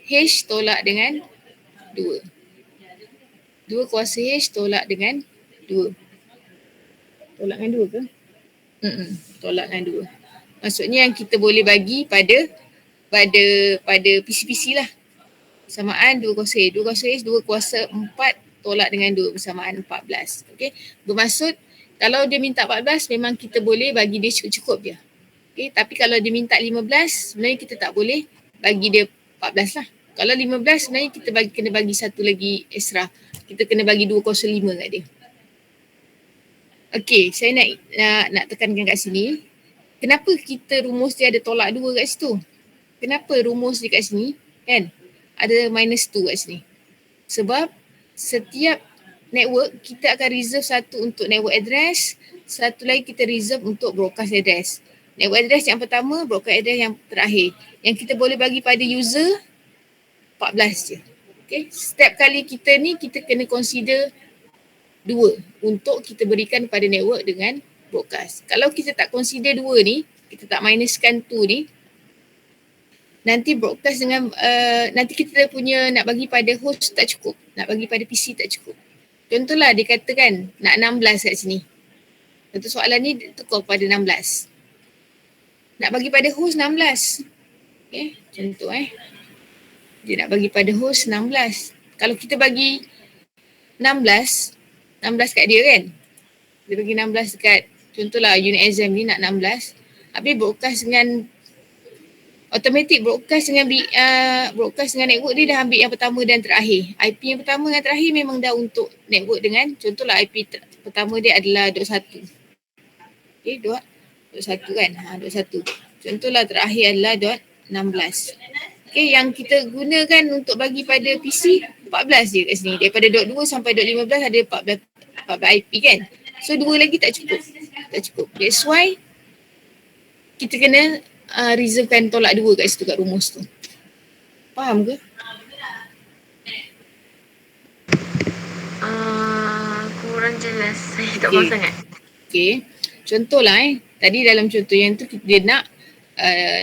H tolak dengan 2. 2 kuasa H tolak dengan 2. Tolak dengan 2 ke? Tolak dengan 2. Maksudnya yang kita boleh bagi pada PC-PC lah. Bersamaan 2 kuasa H. 2 kuasa H, 2 kuasa 4 tolak dengan 2 bersamaan 14. Okay. Bermaksud kalau dia minta 14 memang kita boleh bagi dia cukup-cukup je. Okay. Tapi kalau dia minta 15 sebenarnya kita tak boleh bagi dia 14 lah. Kalau 15 sebenarnya kita kena bagi satu lagi extra. Kita kena bagi 205 kat dia. Okay, saya nak tekankan kat sini. Kenapa kita rumus dia ada tolak 2 kat situ? Kenapa rumus dia kat sini kan ada minus 2 kat sini? Sebab setiap network kita akan reserve satu untuk network address, satu lagi kita reserve untuk broadcast address. Network address yang pertama, broadcast address yang terakhir. Yang kita boleh bagi pada user 14 je. Okay. Setiap kali kita ni kita kena consider 2 untuk kita berikan pada network dengan broadcast. Kalau kita tak consider 2 ni, kita tak minuskan 2 ni, nanti broadcast dengan nanti kita punya nak bagi pada host tak cukup, nak bagi pada PC tak cukup. Contohlah dia katakan nak 16 kat sini. Contoh soalan ni tukar pada 16. Nak bagi pada host 16. Okay, contoh dia nak bagi pada host 16. Kalau kita bagi 16 kat dia kan. Dia bagi 16 dekat contohlah unit exam ni nak 16. Habis broadcast dengan automatic broadcast dengan network dia dah ambil yang pertama dan terakhir. IP yang pertama dan terakhir memang dah untuk network dengan contohlah IP pertama dia adalah .1. Okay, .1 kan. .1. Contohlah terakhir adalah .16. Okay, yang kita gunakan untuk bagi pada PC 14 je kat sini. Daripada .2 sampai .15 ada 14 IP kan. So 2 lagi tak cukup. Tak cukup. That's why kita kena reservekan tolak 2 kat situ kat rumus tu. Faham ke? Kurang jelas. Saya tak faham sangat. Okay. Contohlah tadi dalam contoh yang tu dia nak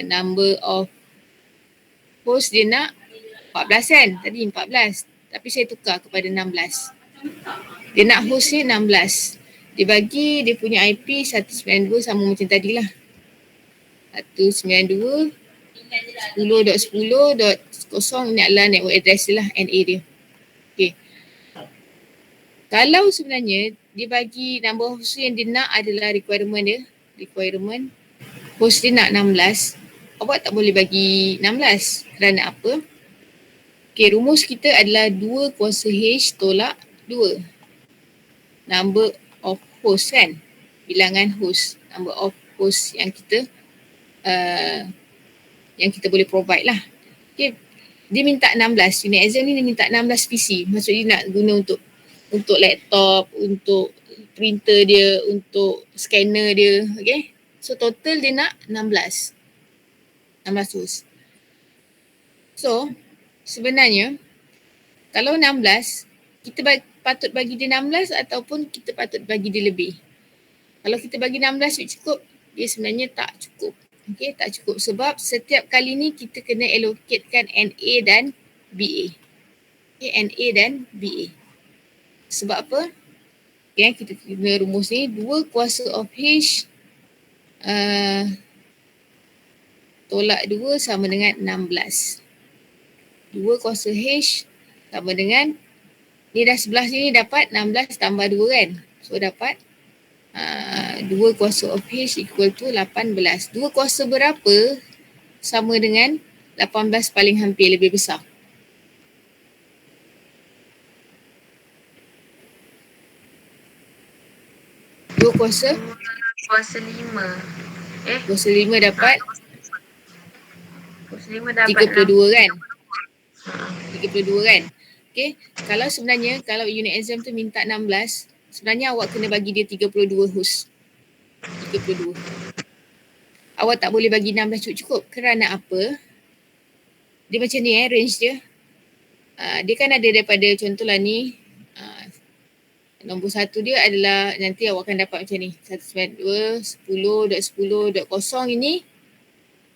number of host dia nak 14 kan. Tadi 14. Tapi saya tukar kepada 16. Dia nak host ni 16. Dia bagi dia punya IP 192 sama macam tadi lah. 192 10.10.0 ni adalah network address dia lah, NA dia. Okay. Kalau sebenarnya dia bagi number host yang dia nak adalah requirement dia. Requirement host dia nak 16. Awak tak boleh bagi 16. Kerana apa? Okay, rumus kita adalah 2 kuasa H tolak 2. Number of host kan. Bilangan host. number of host yang kita boleh provide lah. Okay. Dia minta 16, unit exam ni dia minta 16 PC. Maksudnya dia nak guna untuk laptop, untuk printer dia, untuk scanner dia. Okay. So total dia nak 16 host. So sebenarnya kalau 16, kita patut bagi dia 16 ataupun kita patut bagi dia lebih. Kalau kita bagi 16 cukup, dia sebenarnya tak cukup. Okay, tak cukup sebab setiap kali ni kita kena allocatekan NA dan BA. Okay, NA dan BA. Sebab apa? Okay, kita kena rumus ni 2 kuasa of H tolak 2 sama dengan 16. 2 kuasa H sama dengan, ni dah sebelah sini dapat 16 tambah 2 kan. So dapat 2 kuasa of H equal to 18. 2 kuasa berapa sama dengan 18 paling hampir lebih besar. Dua kuasa Kuasa 5. kuasa 5 dapat Kuasa 5 dapat 32 kan. 32 kan. Okay. Kalau sebenarnya kalau unit exam tu minta 16, sebenarnya awak kena bagi dia 32 host. 32. Awak tak boleh bagi 16 cukup. Kerana apa? Dia macam ni range dia. Dia kan ada daripada contohlah ni. Nombor 1 dia adalah nanti awak akan dapat macam ni. 192, 10.10.0 ini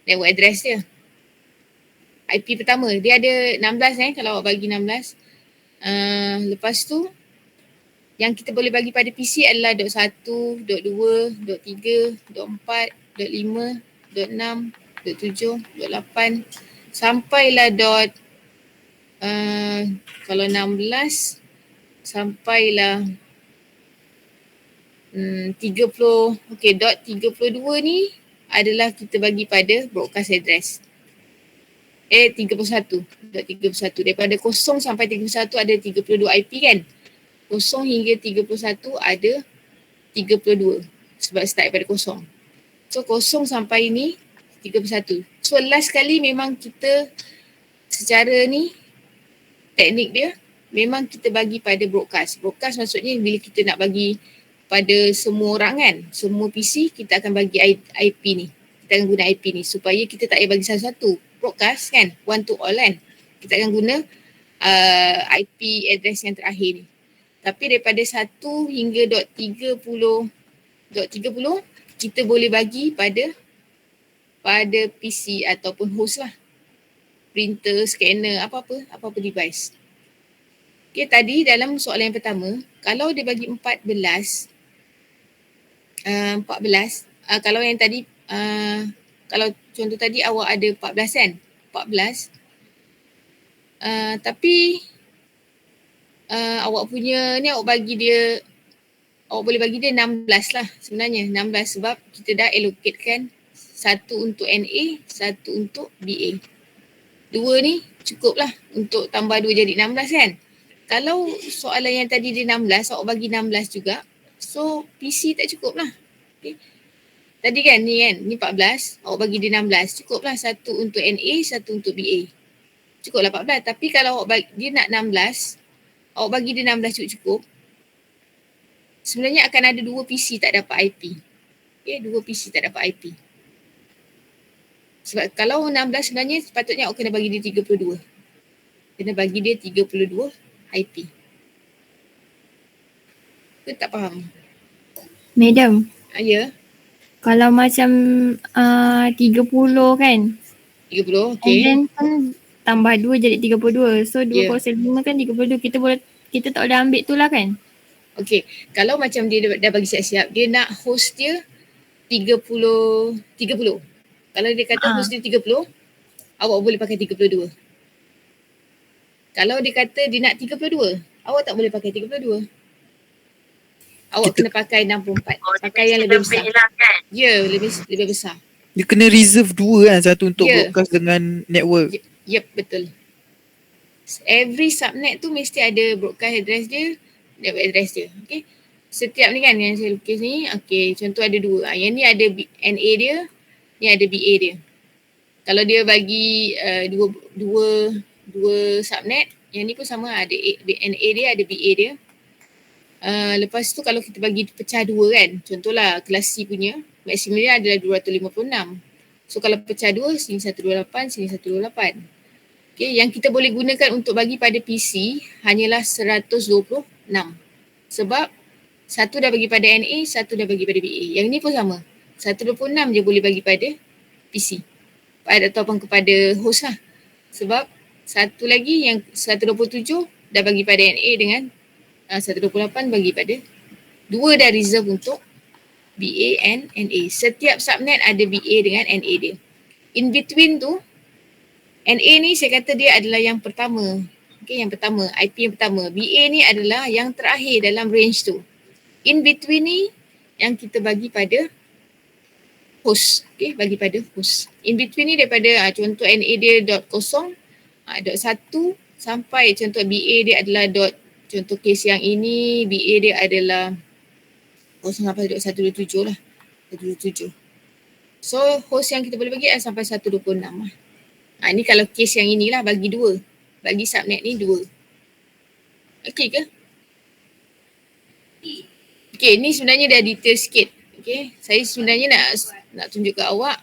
network address dia. IP pertama. Dia ada 16 kalau awak bagi 16. Lepas tu yang kita boleh bagi pada PC adalah .1, .2, .3, .4, .5, .6, .7, .8 sampailah kalau 16 sampailah 30, okay, .32 ni adalah kita bagi pada broadcast address. 31. Daripada 0 sampai 31 ada 32 IP kan. 0 hingga 31 ada 32 sebab start daripada 0. So 0 sampai ni 31. So last kali memang kita secara ni teknik dia memang kita bagi pada broadcast. Broadcast maksudnya bila kita nak bagi pada semua orang kan, semua PC kita akan bagi IP ni. Kita akan guna IP ni supaya kita tak payah bagi satu-satu. Broadcast kan, one to all kan. Kita akan guna IP address yang terakhir ni. Tapi daripada 1 hingga .30 kita boleh bagi pada PC ataupun host lah. Printer, scanner, apa-apa device. Okay, tadi dalam soalan yang pertama, kalau dia bagi 14, kalau yang tadi, kalau contoh tadi awak ada 14 kan, 14, tapi awak punya ni awak boleh bagi dia 16 lah sebenarnya, 16 sebab kita dah allocate kan satu untuk NA, satu untuk BA. 2 ni cukup lah untuk tambah 2 jadi 16 kan. Kalau soalan yang tadi dia 16, awak bagi 16 juga, so PC tak cukup lah. Okay. Tadi kan ni 14, awak bagi dia 16, cukup lah satu untuk NA, satu untuk BA. Cukup lah 14, tapi kalau awak dia nak 16, awak bagi dia 16 cukup, sebenarnya akan ada 2 PC tak dapat IP. Okay, 2 PC tak dapat IP. Sebab kalau 16 sebenarnya sepatutnya awak kena bagi dia 32. Kena bagi dia 32 IP. Ke tak faham? Madam, Ya, kalau macam 30 kan, 30, and okay. then kan tambah 2 jadi 32. So 2 Ya. kuasa 5 kan 32. Kita tak boleh ambil tu lah kan? Okay, kalau macam dia dah bagi siap-siap, dia nak host dia 30. Kalau dia kata host dia 30, awak boleh pakai 32. Kalau dia kata dia nak 32, awak tak boleh pakai 32. Awak kena pakai 64. Pakai yang lebih besar. Lah, kan? Ya, lebih besar. Dia kena reserve 2 kan, satu untuk Ya. broadcast dengan network. Yep, betul. Every subnet tu mesti ada broadcast address dia, network address dia. Okay. setiap ni kan yang saya lukis ni, okay, contoh ada dua. Yang ni ada NA dia, ni ada BA dia. Kalau dia bagi dua subnet, yang ni pun sama, ada NA dia, ada BA dia. Lepas tu kalau kita bagi pecah dua kan, contohlah kelas C punya, maksimum dia adalah 256. So kalau pecah dua, sini 128, sini 128. Okay, yang kita boleh gunakan untuk bagi pada PC hanyalah 126. Sebab satu dah bagi pada NA, satu dah bagi pada BA. Yang ni pun sama. 126 je boleh bagi pada PC. Ataupun kepada host lah. Sebab satu lagi yang 127 dah bagi pada NA dengan 128 bagi pada dua dah reserve untuk BA and NA. Setiap subnet ada BA dengan NA dia. In between tu, NA ni saya kata dia adalah yang pertama. Okay, yang pertama, IP yang pertama. BA ni adalah yang terakhir dalam range tu. In between ni yang kita bagi pada host. Okay, bagi pada host. In between ni daripada contoh NA dia .0, .1 sampai contoh BA dia adalah contoh case yang ini, BA dia adalah 0.127 lah. 127. So host yang kita boleh bagi sampai 126 lah. Ni kalau case yang inilah bagi dua. Bagi subnet ni dua. Okay ke? Okay, ni sebenarnya dah detail sikit. Okay, saya sebenarnya nak tunjuk ke awak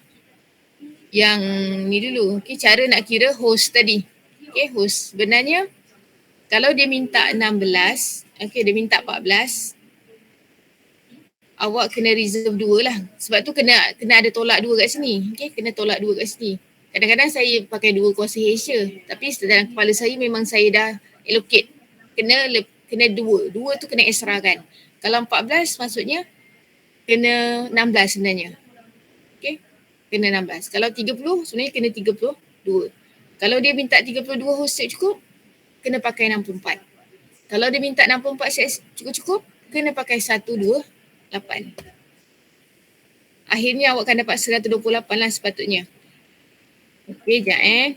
yang ni dulu. Okay, cara nak kira host tadi. Okay, host. Sebenarnya kalau dia minta 16, okay, dia minta 14, awak kena reserve 2 lah. Sebab tu kena ada tolak 2 kat sini. Okay, kena tolak 2 kat sini. Kadang-kadang saya pakai 2 kuasa hash je. Tapi dalam kepala saya memang saya dah allocate. Kena 2. 2 tu kena extra kan. Kalau 14 maksudnya kena 16 sebenarnya. Okay, kena 16. Kalau 30 sebenarnya kena 32. Kalau dia minta 32 host set cukup, kena pakai 64. Kalau dia minta 64 set cukup-cukup, kena pakai 128. Akhirnya awak akan dapat 128 lah sepatutnya. Okey, sekejap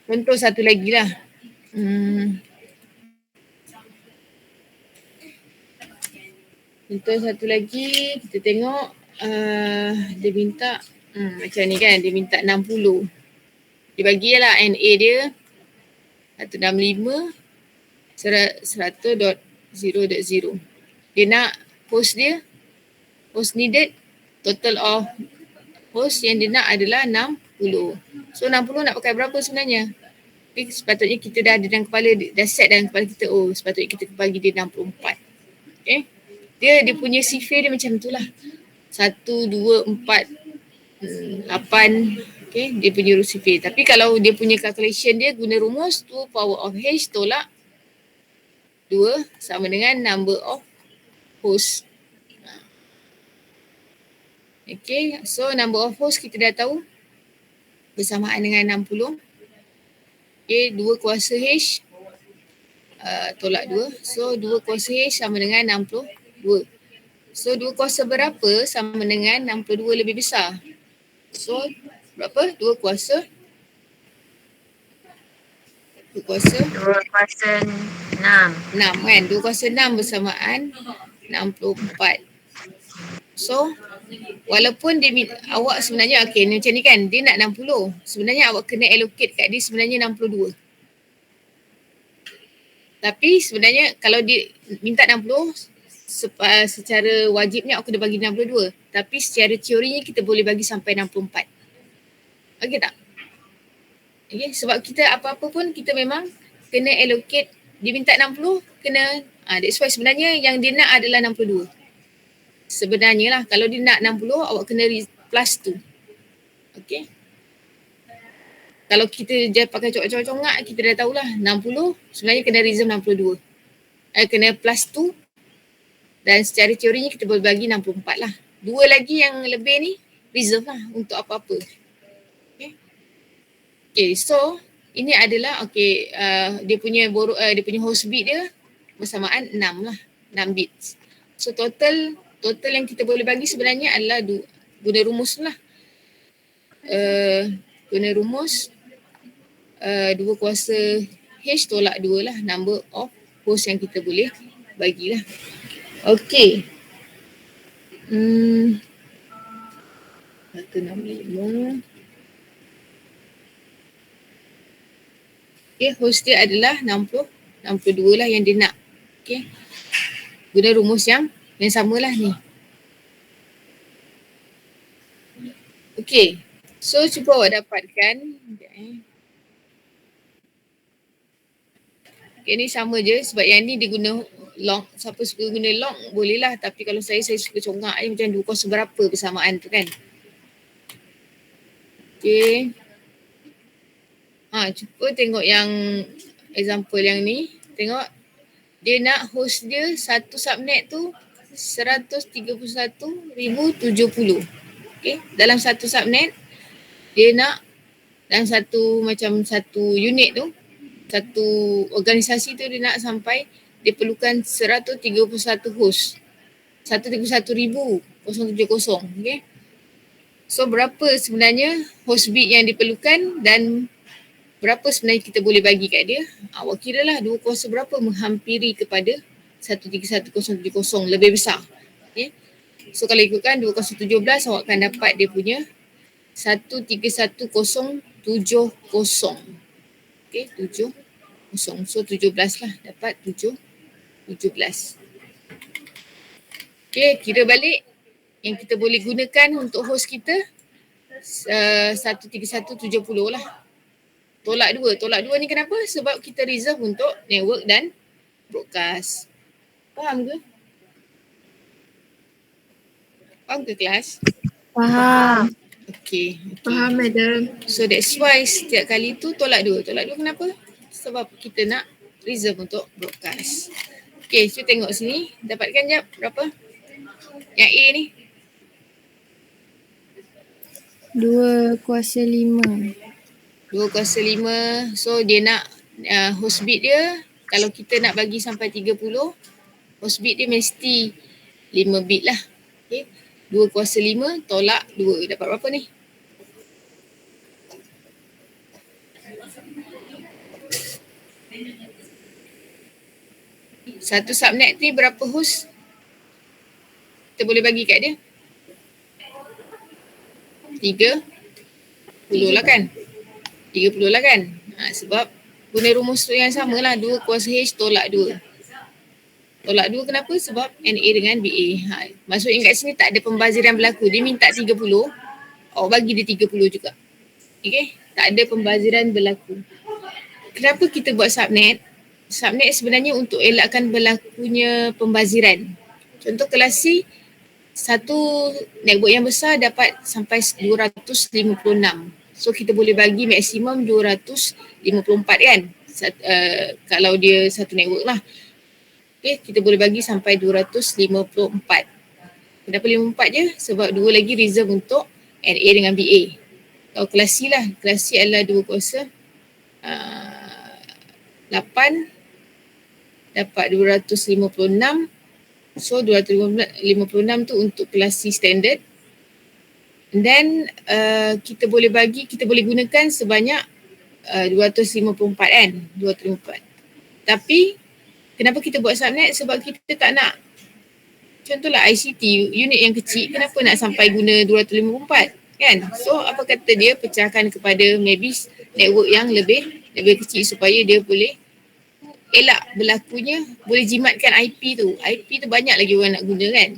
Contoh satu lagi lah. Contoh satu lagi, kita tengok dia minta macam ni kan, dia minta 60. Dia bagi lah NA dia 165 100.0.0. Dia nak host dia, host needed, total of host yang dia nak adalah 60. So 60 nak pakai berapa sebenarnya? Okay, sepatutnya kita dah ada dalam kepala, dah set dalam kepala kita, sepatutnya kita bagi dia 64. Okay. Dia punya cipher dia macam tu lah. 1, 2, 4, 8. Okay, dia punya cipher. Tapi kalau dia punya calculation dia guna rumus tu, power of h tolak 2 sama dengan number of host. Okay, so number of host kita dah tahu bersamaan dengan 60. Okay, 2 kuasa H tolak 2. So 2 kuasa H sama dengan 62. So 2 kuasa berapa sama dengan 62 lebih besar? So berapa? 2 kuasa 6 kan? 2 kuasa 6 bersamaan 64. So walaupun awak sebenarnya macam ni kan, dia nak 60. Sebenarnya awak kena allocate kat dia sebenarnya 62. Tapi sebenarnya kalau dia minta 60, secara wajibnya awak kena bagi 62. Tapi secara teorinya kita boleh bagi sampai 64. Okey tak? Okay, sebab kita apa-apa pun kita memang kena allocate. Dia minta 60, kena that's why sebenarnya yang dia nak adalah 62. Sebenarnya lah, kalau dia nak 60, awak kena plus tu. Okay. Kalau kita pakai congak-congak, kita dah tahulah 60, sebenarnya kena reserve 62. Kena plus tu. Dan secara teorinya kita boleh bagi 64 lah. 2 lagi yang lebih ni, reserve lah untuk apa-apa. Okay. Okay, so ini adalah dia punya host bit dia bersamaan 6 lah. 6 bits. So total yang kita boleh bagi sebenarnya adalah guna rumus lah. Guna rumus 2 kuasa H tolak 2 lah, number of host yang kita boleh bagilah. Okey. 165. Okay, host dia adalah 62 lah yang dia nak. Okay. Guna rumus yang samalah ni. Okay. So, cuba awak dapatkan. Okay, ni sama je sebab yang ni dia guna long. Siapa suka guna long boleh lah. Tapi kalau saya suka congak je macam 2 kos berapa persamaan tu kan. Okay. Cuba tengok yang example yang ni. Tengok. Dia nak host dia satu subnet tu 131,070. Okay. Dalam satu subnet, dia nak dalam satu unit tu, satu organisasi tu dia nak sampai dia perlukan 131 host. 131,070. Okay. So berapa sebenarnya host bit yang diperlukan dan berapa sebenarnya kita boleh bagi kat dia? Awak kira lah 2 kuasa berapa menghampiri kepada 131,070 lebih besar. Okay. So kalau ikutkan 2 kuasa 17 awak akan dapat dia punya 131,070. Okay, 70. So 17 lah, dapat 17. Okay, kira balik yang kita boleh gunakan untuk host kita 131,070 lah. Tolak 2 ni kenapa? Sebab kita reserve untuk network dan broadcast. Faham ke? Faham ke kelas? Faham. Okay. Faham, madam. So that's why setiap kali tu tolak 2. Tolak 2 kenapa? Sebab kita nak reserve untuk broadcast. Okay, so tengok sini. Dapatkan jap berapa? Yang A ni. 2 kuasa 5. 2 kuasa 5. So dia nak host bit dia. Kalau kita nak bagi sampai 30, host bit dia mesti 5 bit lah. Okay. 2 kuasa 5 tolak 2. Dapat berapa ni? Satu subnet ni berapa host? Kita boleh bagi kat dia? 30 lah kan? 30 lah kan? Sebab guna rumus tu yang sama lah. 2 kuasa H tolak 2. Tolak 2 kenapa? Sebab NA dengan BA. Maksudnya kat sini tak ada pembaziran berlaku. Dia minta 30. Awak bagi dia 30 juga. Okay? Tak ada pembaziran berlaku. Kenapa kita buat subnet? Subnet sebenarnya untuk elakkan berlakunya pembaziran. Contoh kelas C, satu network yang besar dapat sampai 256. So kita boleh bagi maksimum 254 kan. Kalau dia satu network lah. Okay, kita boleh bagi sampai 254. Kenapa 54 je? Sebab 2 lagi reserve untuk NA dengan BA. Kalau kelas C lah. Kelas C adalah 2 kuasa 8 dapat 256. So 256 tu untuk kelas C standard. And then kita boleh gunakan sebanyak 254 kan. 254. Tapi kenapa kita buat subnet? Sebab kita tak nak, contohlah ICT unit yang kecil, kenapa nak sampai guna 254 kan? So apa kata dia pecahkan kepada maybe network yang lebih kecil supaya dia boleh elak berlakunya, boleh jimatkan IP tu. IP tu banyak lagi orang nak guna kan.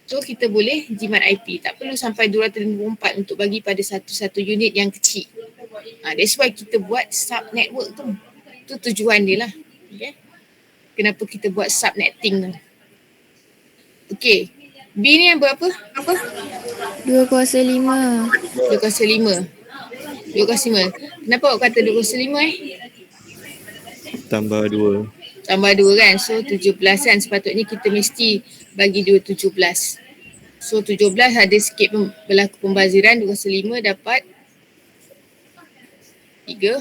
So kita boleh jimat IP. Tak perlu sampai 254 untuk bagi pada satu unit yang kecil. That's why kita buat sub network tu. Tu tujuan dia lah. Okay. Kenapa kita buat subnetting tu. Okay. B ni yang berapa? 2 kuasa 5. 2 kuasa 5. 2 kuasa 5. Kenapa awak kata 2 kuasa 5 Tambah 2. Tambah 2 kan. So 17 kan. Sepatutnya kita mesti bagi 2 17. So 17 ada sikit berlaku pembaziran. 2 kuasa 5 dapat 30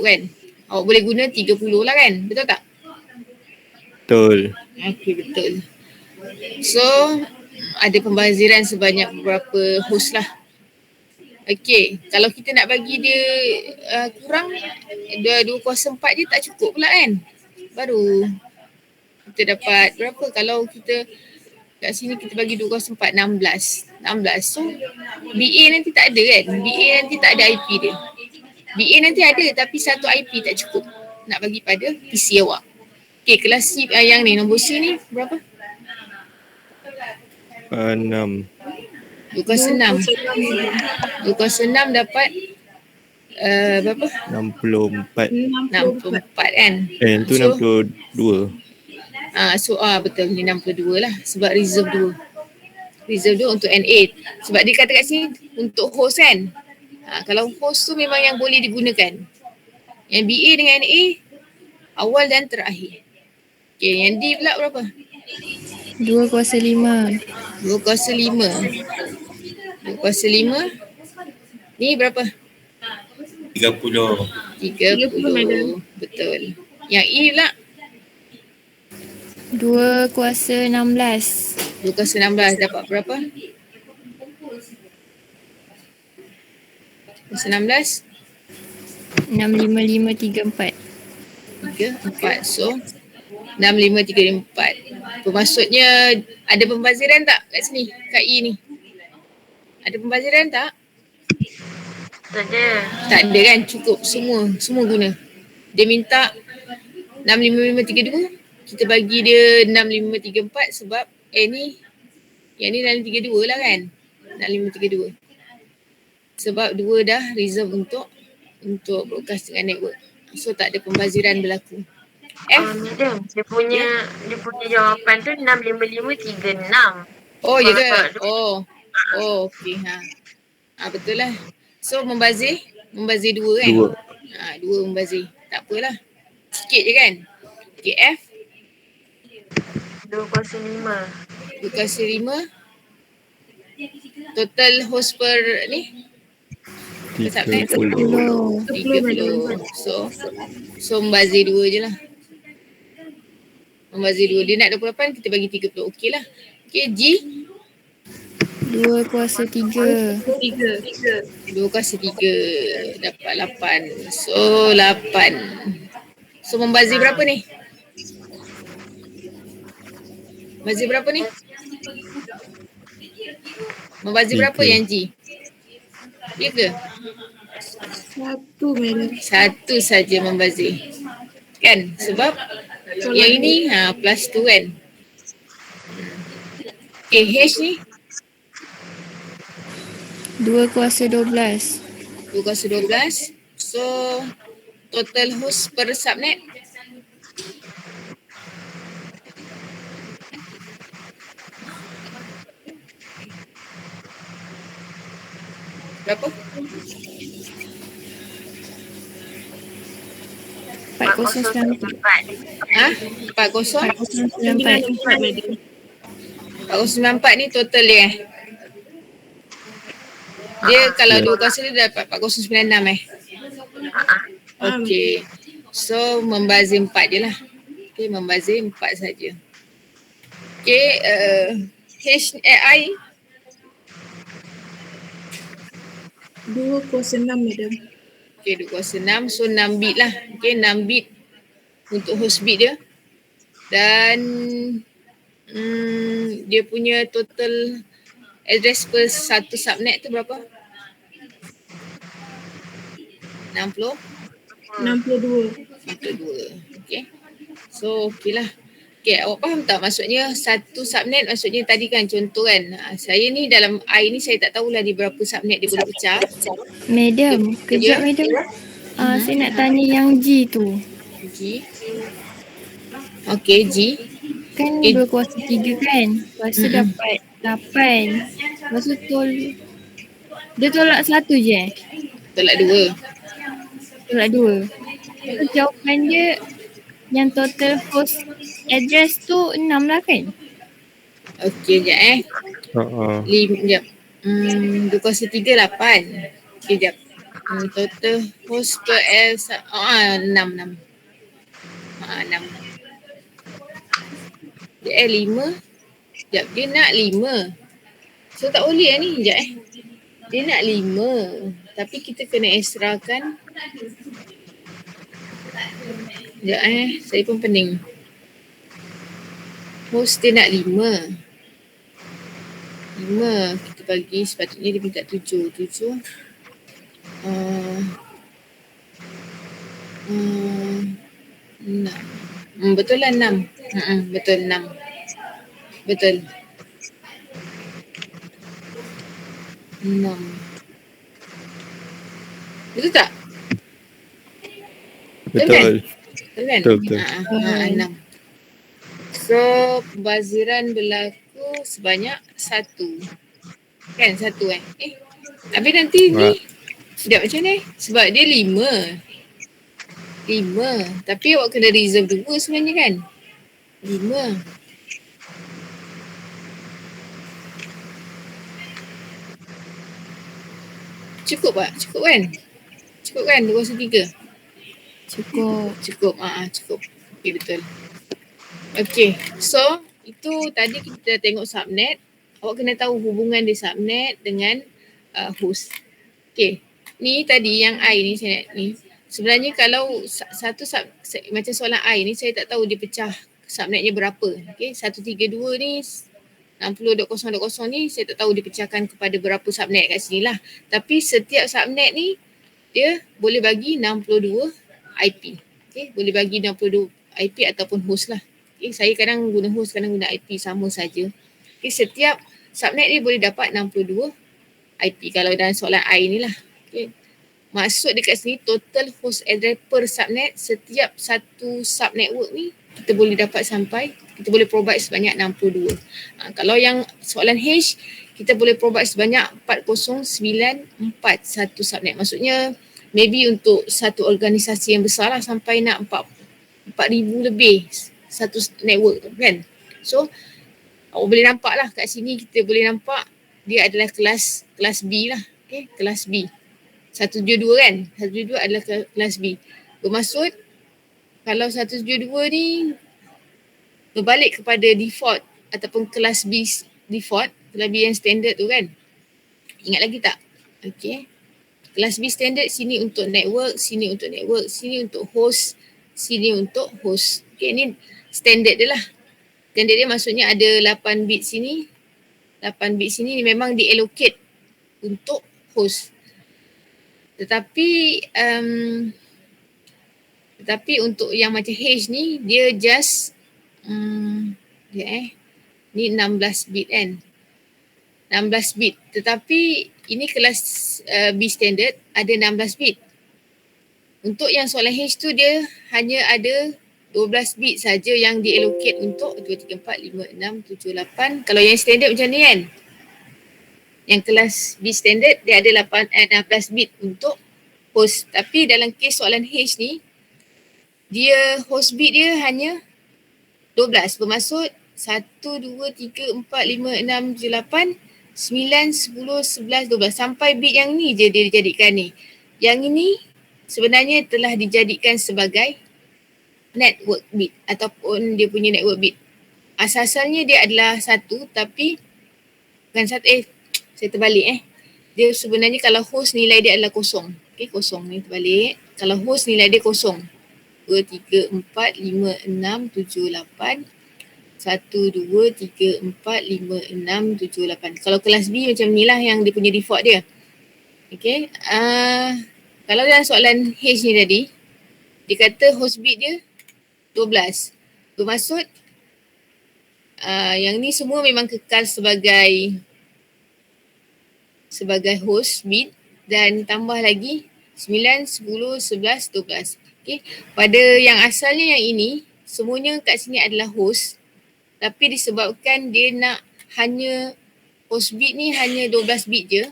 kan. Awak boleh guna 30 lah kan. Betul tak? Betul. Okay, betul. So ada pembaziran sebanyak beberapa host lah. Okay, kalau kita nak bagi dia kurang, 2 kuasa 4 je tak cukup pula kan. Baru kita dapat berapa? Kalau kita kat sini kita bagi 204, 16. So BA nanti tak ada kan? BA nanti tak ada IP dia. BA nanti ada tapi satu IP tak cukup nak bagi pada PC awak. Okay, kelas C yang ni, nombor C ni berapa? 6. 2 kuasa 6. 2 kuasa 6 dapat berapa? 64. 64 kan? Itu So, 62. Betul ni 62 lah sebab reserve 2. Reserve 2 untuk NA. Sebab dia kata kat sini untuk host kan. Kalau host tu memang yang boleh digunakan. Yang BA dengan NA awal dan terakhir. Okay, yang D pula berapa? 2 kuasa 5. 2 kuasa 5. 2 kuasa 5. Ni berapa? 30. 30. Betul. Yang E pula 2 kuasa 16. 2 kuasa 16 dapat berapa? Kuasa 16 65534. 3, 4. So 6534. Bermaksudnya ada pembaziran tak kat sini? Kat E ni. Ada pembaziran tak? Tak ada. Tak ada kan? Cukup semua guna. Dia minta 65532. Kita bagi dia 6534 sebab ni yang ni 632 lah kan? 6532. Sebab 2 dah reserve untuk broadcast dengan network. So tak ada pembaziran berlaku. Madam, dia punya jawapan tu 65536. Oh ya ke? Kalau- Oh okey betul lah. So membazir 2 kan? 2. 2 membazir. Tak apalah. Sikit je kan? Okay, F 2 kuasa 5. 2 kuasa 5. Total host per ni? 30. 30. So membazir 2 je lah. Membazir 2. Dia nak 28, kita bagi 30. Okey lah. Okay, G 2 kuasa 3. 2 kuasa 3 dapat 8. So 8. So membazir berapa ni? Membazir berapa ni? Membazir berapa 3. yang G? Ya ke? 1 madam. 1 saja membazir. Kan? Sebab yang ini plus 2 kan? Okay, H ni 2 kuasa 12. 2 kuasa 12. So total host per subnet berapa? 4094. 40? 4094. 4094 ni total dia Dia kalau 2 kuasa dia dapat 4096 Okey. So membazir 4 je lah. Okey, membazir 4 saja. Okey, I 2 kuasa 6 madam. Okey, 2 kuasa 6. So 6 bit lah. Okey, 6 bit untuk host bit dia. Dan dia punya total address per satu subnet tu berapa? 62. 62. Okey. So okey lah. Okey, awak faham tak maksudnya satu subnet maksudnya tadi kan contoh kan. Saya ni dalam I ni saya tak tahulah di berapa subnet dia boleh pecah. Madam, kejap madam. Saya nak tanya yang G tu. G. Okey, G. Kan 2 kuasa 3 kan? Lepas tu dapat 8. Lepas tu dia tolak 1 je Tolak 2. Tolak 2. So, jawapan dia yang total host address tu 6 lah kan? Okey, sekejap Sekejap. 2 kuasa 3, 8. Okey, sekejap. Total host per S 6. 6. Dia 5. Sekejap, dia nak 5. So tak boleh lah ni, sekejap Dia nak 5. Tapi kita kena extrakan. Sekejap saya pun pening. Host dia nak 5. 5 kita bagi, sepatutnya dia minta 7. 7 6. Betul lah 6. Betul 6. Betul. 6. Betul tak? Betul. Betul kan? Betul. 6. So pembaziran berlaku sebanyak 1. Kan 1 habis nanti ni sekejap macam ni sebab dia 5. Tapi awak kena reserve 2 sebenarnya kan? 5. Cukup tak? Cukup kan? Cukup kan 2/3? Cukup. Cukup. Cukup. Okey, betul. Okey, so itu tadi kita tengok subnet. Awak kena tahu hubungan dia subnet dengan host. Okey, ni tadi yang I ni saya ni. Sebenarnya kalau satu macam soalan I ni saya tak tahu dia pecah subnetnya berapa. Okey, 132 ni 60.0.0 ni saya tak tahu dipecahkan kepada berapa subnet kat sini lah. Tapi setiap subnet ni dia boleh bagi 62 IP. Okay, boleh bagi 62 IP ataupun host lah. Okay, saya kadang guna host, kadang guna IP, sama saja. Okay, setiap subnet dia boleh dapat 62 IP kalau dalam soalan I ni lah. Okay. Maksud dekat sini total host address per subnet, setiap satu subnetwork ni kita boleh dapat sampai, kita boleh provide sebanyak 62. Kalau yang soalan H, kita boleh provide sebanyak 4094 satu subnet. Maksudnya maybe untuk satu organisasi yang besar lah sampai nak 4,000 lebih satu network tu kan. So awak boleh nampak lah kat sini, kita boleh nampak dia adalah kelas B lah. Okay, kelas B. 172 kan? 172 adalah kelas B. Bermaksud kalau 172 ni berbalik kepada default ataupun kelas B default, kelas B yang standard tu kan. Ingat lagi tak? Okay. Kelas B standard sini untuk network, sini untuk network, sini untuk host, sini untuk host. Okay, ni standard dia lah. Standard dia maksudnya ada 8 bit sini. 8 bit sini ni memang diallocate untuk host. Tetapi untuk yang macam H ni dia just ni 16 bit kan. 16 bit. Tetapi ini kelas B standard ada 16 bit. Untuk yang soalan H tu dia hanya ada 12 bit saja yang diallocate untuk 2, 3, 4, 5, 6, 7, 8. Kalau yang standard macam ni kan. Yang kelas B standard dia ada 16 bit untuk host. Tapi dalam kes soalan H ni, dia host bit dia hanya 12. Bermaksud 1, 2, 3, 4, 5, 6, 7, 8, 9, 10, 11, 12. Sampai bit yang ni je dia dijadikan ni. Yang ini sebenarnya telah dijadikan sebagai network bit ataupun dia punya network bit. Asal-asalnya dia adalah 1 tapi bukan 1, saya terbalik Dia sebenarnya kalau host nilai dia adalah kosong. Okay, kosong ni terbalik. Kalau host nilai dia kosong. 2, 3, 4, 5, 6, 7, 8. 1, 2, 3, 4, 5, 6, 7, 8. Kalau kelas B macam ni lah yang dia punya default dia. Okay. Kalau dalam soalan H ni tadi, dia kata host bit dia 12. Bermaksud yang ni semua memang kekal sebagai host bit dan tambah lagi 9, 10, 11, 12. Okay. Pada yang asalnya yang ini, semuanya kat sini adalah host. Tapi disebabkan dia nak hanya host bit ni hanya 12 bit je,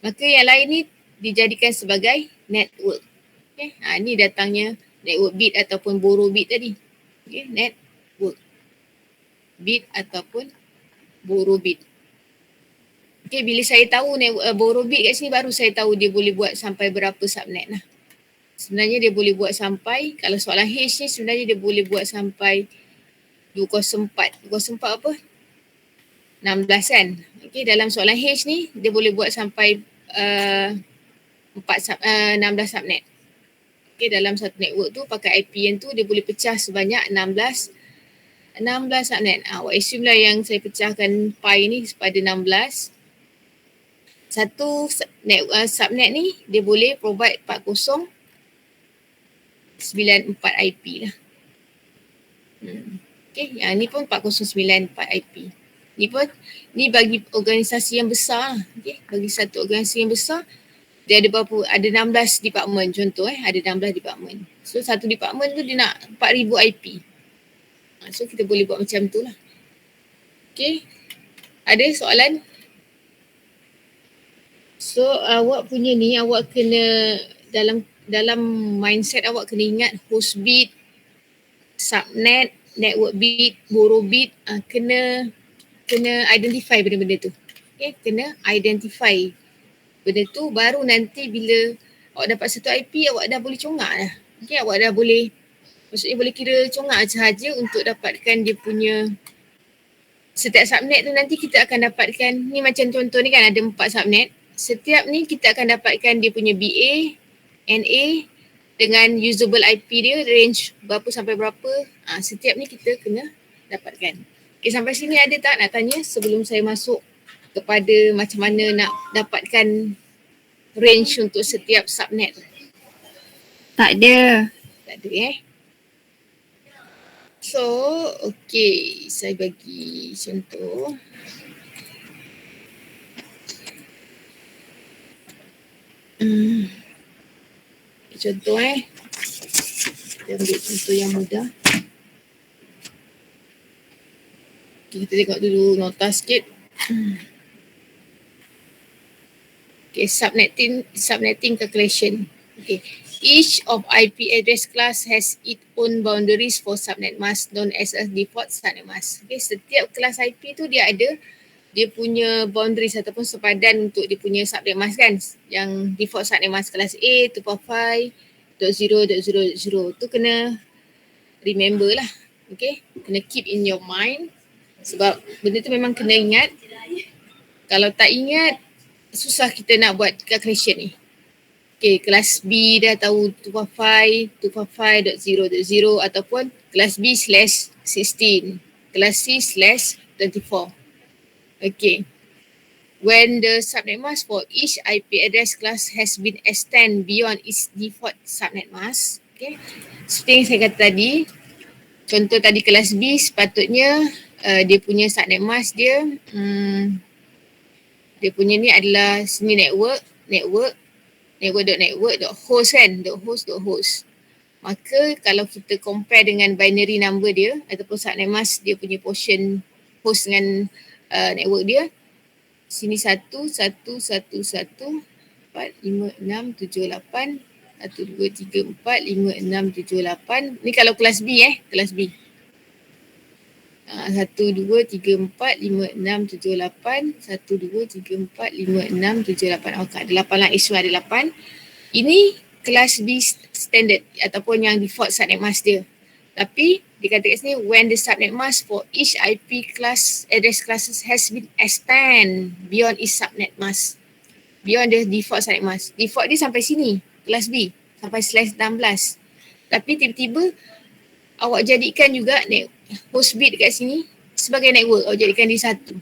maka yang lain ni dijadikan sebagai network. Okay. Ni datangnya network bit ataupun borrow bit tadi. Okay. Network bit ataupun borrow bit. Okay, bila saya tahu borrow bit kat sini baru saya tahu dia boleh buat sampai berapa subnet lah. Sebenarnya dia boleh buat sampai, kalau soalan H ni sebenarnya dia boleh buat sampai 204. 204 apa? 16 kan? Okay, dalam soalan H ni dia boleh buat sampai 16 subnet. Okay, dalam satu network tu pakai IP yang tu dia boleh pecah sebanyak 16 16 subnet. Awak assume lah yang saya pecahkan pi ni pada 16. Satu subnet ni dia boleh provide 4094 IP lah. Okay, yang ni pun 4094 IP. Ni bagi organisasi yang besar lah. Okay, bagi satu organisasi yang besar, dia ada berapa? Ada 16 department contoh ada 16 department. So satu department tu dia nak 4000 IP. So kita boleh buat macam tu lah. Okay, ada soalan? So awak punya ni, awak kena dalam mindset awak kena ingat host bit, subnet, network bit, borrow bit, kena identify benda-benda tu. Okay, kena identify benda tu, baru nanti bila awak dapat satu IP, awak dah boleh congak dah. Okay, awak dah boleh, maksudnya boleh kira congak sahaja untuk dapatkan dia punya setiap subnet tu. Nanti kita akan dapatkan, ni macam contoh ni kan ada 4 subnet. Setiap ni kita akan dapatkan dia punya BA, NA dengan usable IP dia, range berapa sampai berapa. Setiap ni kita kena dapatkan. Okay, sampai sini ada tak nak tanya sebelum saya masuk kepada macam mana nak dapatkan range untuk setiap subnet? Tak ada. Tak ada So, okay, saya bagi contoh. Contoh kita ambil contoh yang mudah. Okay, kita tengok dulu nota sikit. Okay, subnetting calculation. Okay, each of IP address class has its own boundaries for subnet mask known as a default subnet mask. Okay, setiap kelas IP tu dia ada dia punya boundaries ataupun sepadan untuk dia punya subnet mask kan. Yang default subnet mask kelas A 255.0.0.0 tu kena remember lah. Okay, kena keep in your mind sebab benda tu memang kena ingat. Kalau tak ingat, susah kita nak buat calculation ni. Okay, kelas B dah tahu 255.0.0 ataupun kelas B/16, kelas C/24. Okay. When the subnet mask for each IP address class has been extended beyond its default subnet mask. Okay. Seperti yang saya kata tadi, contoh tadi kelas B sepatutnya dia punya subnet mask dia dia punya ni adalah sini network.host kan, .host. Maka kalau kita compare dengan binary number dia ataupun subnet mask dia punya portion host dengan network dia, sini 1, 1, 1, 1, 4, 5, 6, 7, 8, 1, 2, 3, 4, 5, 6, 7, 8. Ni kalau kelas B kelas B. 1, 2, 3, 4, 5, 6, 7, 8. 1, 2, 3, 4, 5, 6, 7, 8. Okay, ada 8 lah. Isu ada 8. Ini kelas B standard ataupun yang default subnet mask dia. Tapi dia kata kat sini, when the subnet mask for each IP class address classes has been expand beyond its subnet mask. Beyond the default subnet mask. Default dia sampai sini, kelas B. Sampai /16. Tapi tiba-tiba awak jadikan juga host bit dekat sini sebagai network. Awak jadikan dia satu.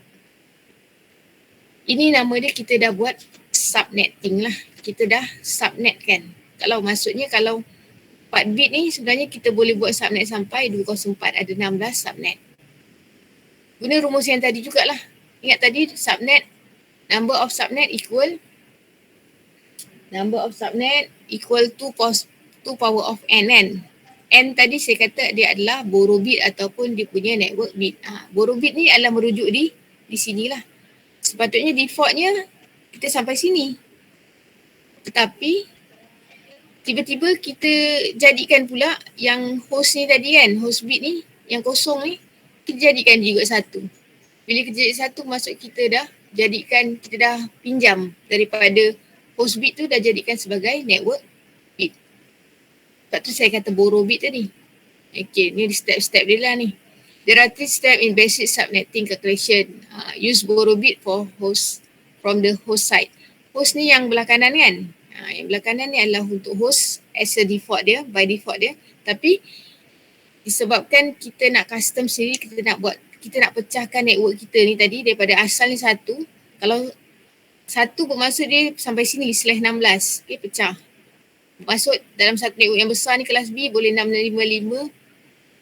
Ini nama dia, kita dah buat subnetting lah. Kita dah subnet kan. Kalau maksudnya kalau 4 bit ni sebenarnya kita boleh buat subnet sampai 204, ada 16 subnet. Guna rumus yang tadi jugalah. Ingat tadi subnet, number of subnet equal to power of n kan. N tadi saya kata dia adalah borrow bit ataupun dia punya network bit. Borrow bit ni adalah merujuk di sinilah. Sepatutnya defaultnya kita sampai sini. Tetapi tiba-tiba kita jadikan pula yang host ni tadi kan, host bit ni, yang kosong ni, kita jadikan juga satu. Bila kita jadi satu, maksud kita dah jadikan, kita dah pinjam daripada host bit tu, dah jadikan sebagai network bit. Sebab tu saya kata borrow bit tadi. Okay, ni step-step dia lah ni. There are 3 steps in basic subnetting calculation. Use borrow bit for host from the host side. Host ni yang belah kanan kan? Yang belah kanan ni adalah untuk host as a default dia, by default dia. Tapi disebabkan kita nak custom sendiri, kita nak pecahkan network kita ni tadi daripada asal ni 1. Kalau 1 bermaksud dia sampai sini /16. Okay, pecah. Masuk dalam satu network yang besar ni kelas B boleh 655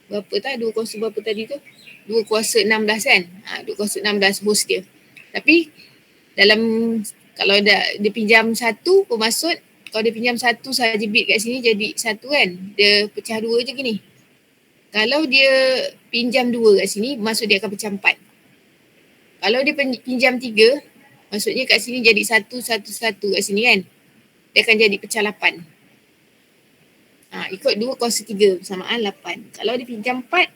berapa tak? 2 kuasa berapa tadi tu? 2 kuasa 16 kan? 2 kuasa 16 host dia. Tapi dalam kalau dia pinjam 1 bermaksud kalau dia pinjam 1 sahaja bit kat sini jadi 1 kan? Dia pecah 2 je gini. Kalau dia pinjam 2 kat sini maksud dia akan pecah 4. Kalau dia pinjam 3 maksudnya kat sini jadi 1, 1, 1 kat sini kan? Dia akan jadi pecah 8. Ikut 2 kuasa 3 bersamaan 8. Kalau dia pinjam 4,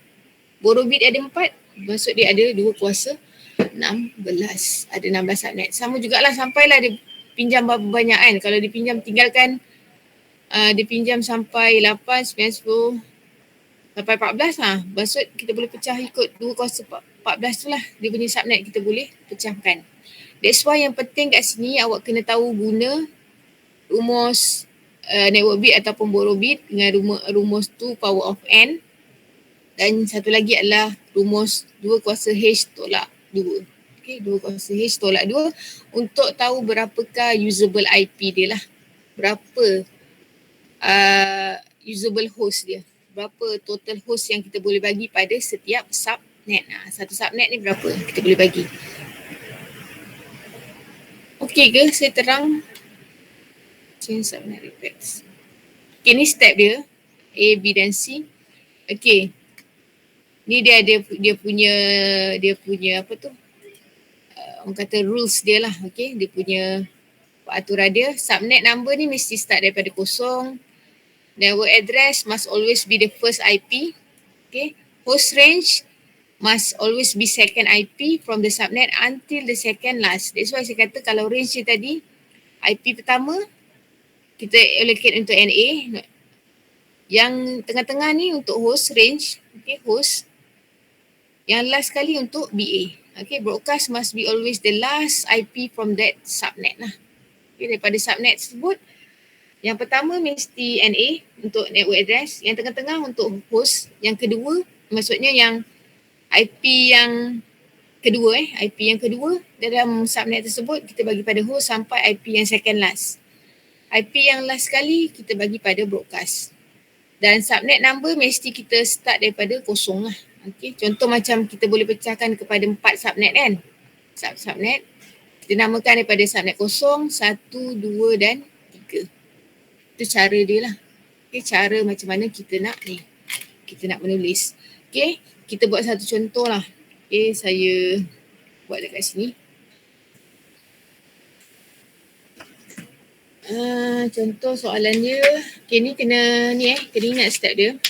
borobit ada 4, maksud dia ada 2 kuasa 16. Ada 16 subnet. Sama jugalah sampailah dia pinjam berapa banyak kan. Kalau dia pinjam tinggalkan, dia pinjam sampai 8, 9, 10, sampai 14 maksud kita boleh pecah ikut 2 kuasa 14 tu lah. Dia punya subnet kita boleh pecahkan. That's why yang penting kat sini awak kena tahu guna rumus network bit ataupun borobit dengan rumus 2 power of n, dan satu lagi adalah rumus 2 kuasa h tolak 2. Okay, 2 kuasa h tolak 2 untuk tahu berapakah usable IP dia lah. Berapa usable host dia. Berapa total host yang kita boleh bagi pada setiap subnet. Satu subnet ni berapa kita boleh bagi. Okey ke saya terang? Change subnet request. Okay, ni step dia. A, B dan C. Okay. Ni dia ada dia punya apa tu? Orang kata rules dia lah. Okay. Dia punya aturan dia. Subnet number ni mesti start daripada 0. Network address must always be the first IP. Okay. Host range must always be second IP from the subnet until the second last. That's why saya kata kalau range dia tadi, IP pertama kita allocate untuk NA. Yang tengah-tengah ni untuk host range, okay, host. Yang last kali untuk BA. Okay, broadcast must be always the last IP from that subnet lah. Okay, daripada subnet tersebut, yang pertama mesti NA untuk network address. Yang tengah-tengah untuk host. Yang kedua, maksudnya yang IP yang kedua IP yang kedua dalam subnet tersebut kita bagi pada host sampai IP yang second last. IP yang last sekali kita bagi pada broadcast. Dan subnet number mesti kita start daripada 0 lah. Okay. Contoh macam kita boleh pecahkan kepada 4 subnet kan. Subnet. Kita namakan daripada subnet 0, 1, 2 dan 3. Itu cara dia lah. Okay. Cara macam mana kita nak ni. Kita nak menulis. Okay. Kita buat satu contoh lah. Okay. Saya buat dekat sini. Contoh soalan dia. Okay, ni kena ingat step dia.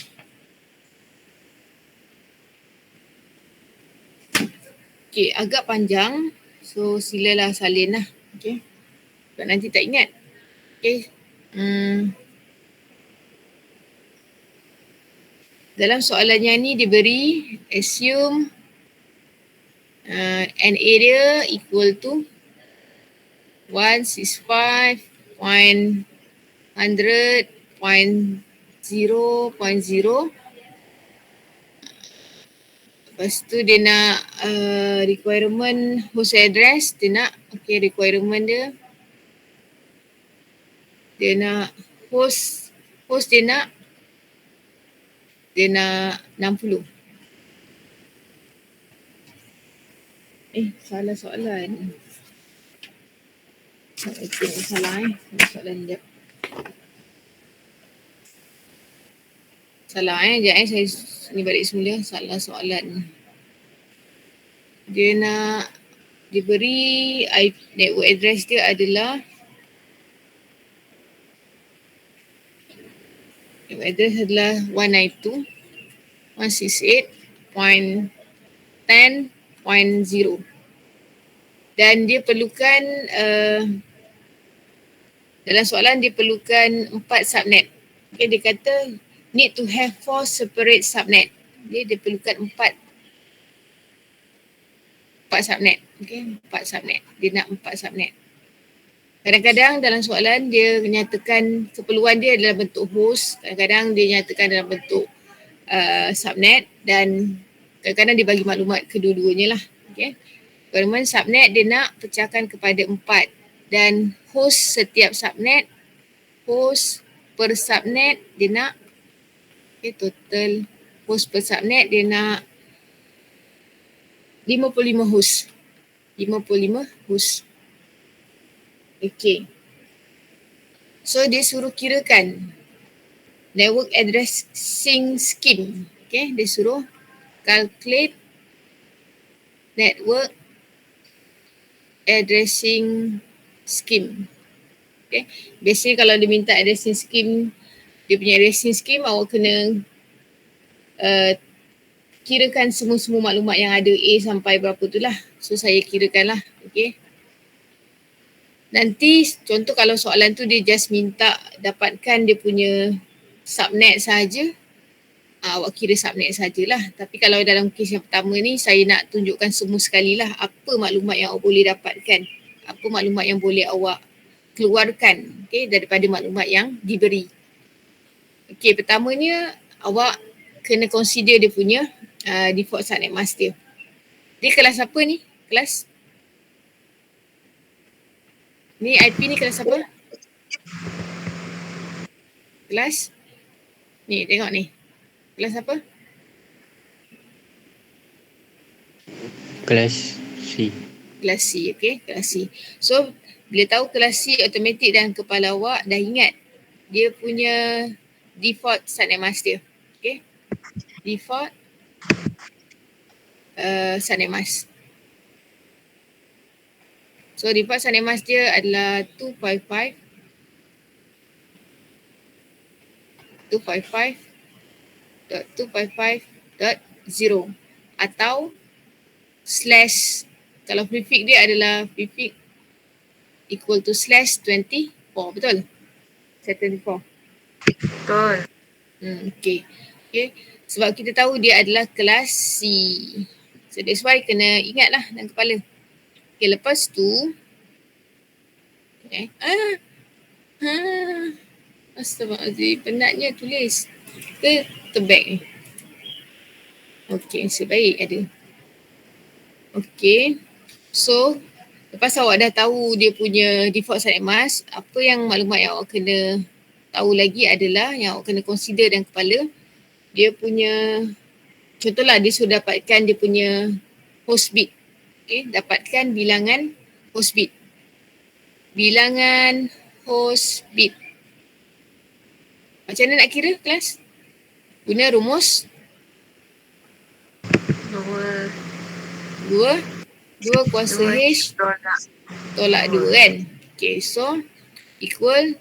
Okay, agak panjang. So silalah salin lah. Okay. Sebab nanti tak ingat. Okay. Dalam soalannya ni diberi assume an area equal to 165.100.0.0. Lepas tu dia nak requirement host address. Dia nak, okay, requirement dia. Dia nak host dia nak 60. Salah soalan. Salah soalan dia. Salah sekejap saya ni balik semula. Salah soalan. Dia nak diberi network address dia adalah network address adalah 192.168.10.0 dan dia perlukan dalam soalan dia perlukan 4 subnet. Okay, dia kata need to have 4 separate subnet. Dia perlukan 4 subnet. Okay, 4 subnet. Dia nak 4 subnet. Kadang-kadang dalam soalan dia menyatakan keperluan dia dalam bentuk host. Kadang-kadang dia nyatakan dalam bentuk subnet dan kadang-kadang dia bagi maklumat kedua-duanya lah. Okay. Government subnet dia nak pecahkan kepada 4 dan host setiap subnet, host per subnet dia nak total host per subnet dia nak 55 host. 55 host. Okay. So dia suruh kirakan network addressing scheme. Okay, dia suruh calculate network addressing scheme. Okay, biasanya kalau dia minta addressing scheme, dia punya addressing scheme awak kena kirakan semua-semua maklumat yang ada A sampai berapa tu lah. So saya kirakan lah. Okay. Nanti contoh kalau soalan tu dia just minta dapatkan dia punya subnet sahaja, awak kira subnet sajalah. Tapi kalau dalam kes yang pertama ni saya nak tunjukkan semua sekali lah apa maklumat yang awak boleh dapatkan, apa maklumat yang boleh awak keluarkan daripada maklumat yang diberi. Okay, pertamanya awak kena consider dia punya default subnet mask dia. Dia kelas apa ni? Kelas? Ni IP ni kelas apa? Kelas? Ni tengok ni. Kelas apa? Kelas C. Kelas C, okay. Kelas C. So, bila tahu kelas C automatik dan kepala awak dah ingat dia punya default subnet mask dia. Okay. Default subnet mask. So default subnet mask dia adalah 255.255.0 atau slash, kalau prefix dia adalah prefix equal to slash 24, betul? Slash 24. Betul. Okay. Okay. Sebab kita tahu dia adalah kelas C. So that's why kena ingat lah dalam kepala. Okay, lepas tu Astaghfirullahaladzim, penatnya tulis ke terbaik ni. Okay, sebaik ada. Okay, so lepas awak dah tahu dia punya default subnet mask, apa yang maklumat yang awak kena tahu lagi adalah yang awak kena consider dalam kepala, dia punya, contohlah dia sudah dapatkan dia punya host bit. Okay, dapatkan bilangan host bit. Bilangan host bit. Macam mana nak kira kelas? Guna rumus? Dua kuasa H tolak 2 kan? Okay, so equal.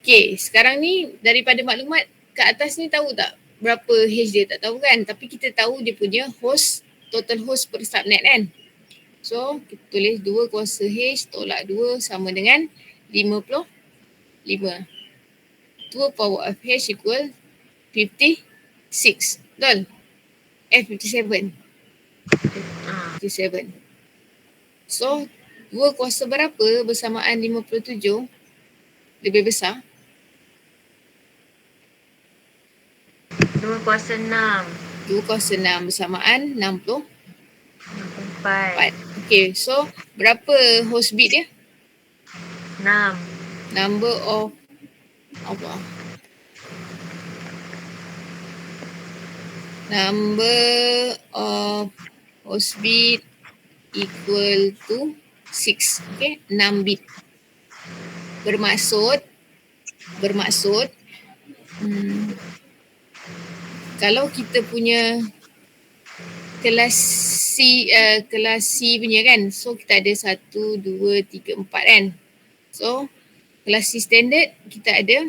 Okay, sekarang ni daripada maklumat kat atas ni tahu tak berapa H dia? Tak tahu kan? Tapi kita tahu dia punya host, total host per subnet kan? So, kita tulis 2 kuasa H tolak 2 sama dengan 55. 2 power of H equal 56. Betul? 57. 57. So, 2 kuasa berapa bersamaan 57 lebih besar? 2 kuasa 6. 2 kuasa 6 bersamaan 64. 4. Okay, so berapa host bit dia? 6. Number of apa? Number of host bit equal to 6. Okay, 6 bit. Bermaksud kalau kita punya kelas C punya kan, so kita ada 1, 2, 3, 4 kan. So kelas C standard kita ada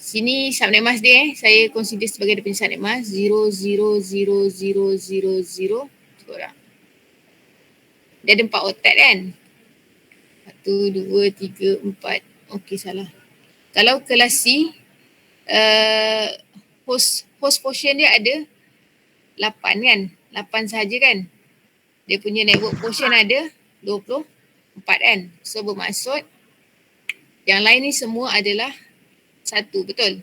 sini subnet mask dia saya consider sebagai dia punya subnet mask 0000000. Cukup. Dia ada 4 octet kan. 1, 2, 3, 4. Okey, salah. Kalau kelas C host portion dia ada 8 kan. 8 sahaja kan. Dia punya network portion ada 24 kan. So bermaksud yang lain ni semua adalah 1, betul?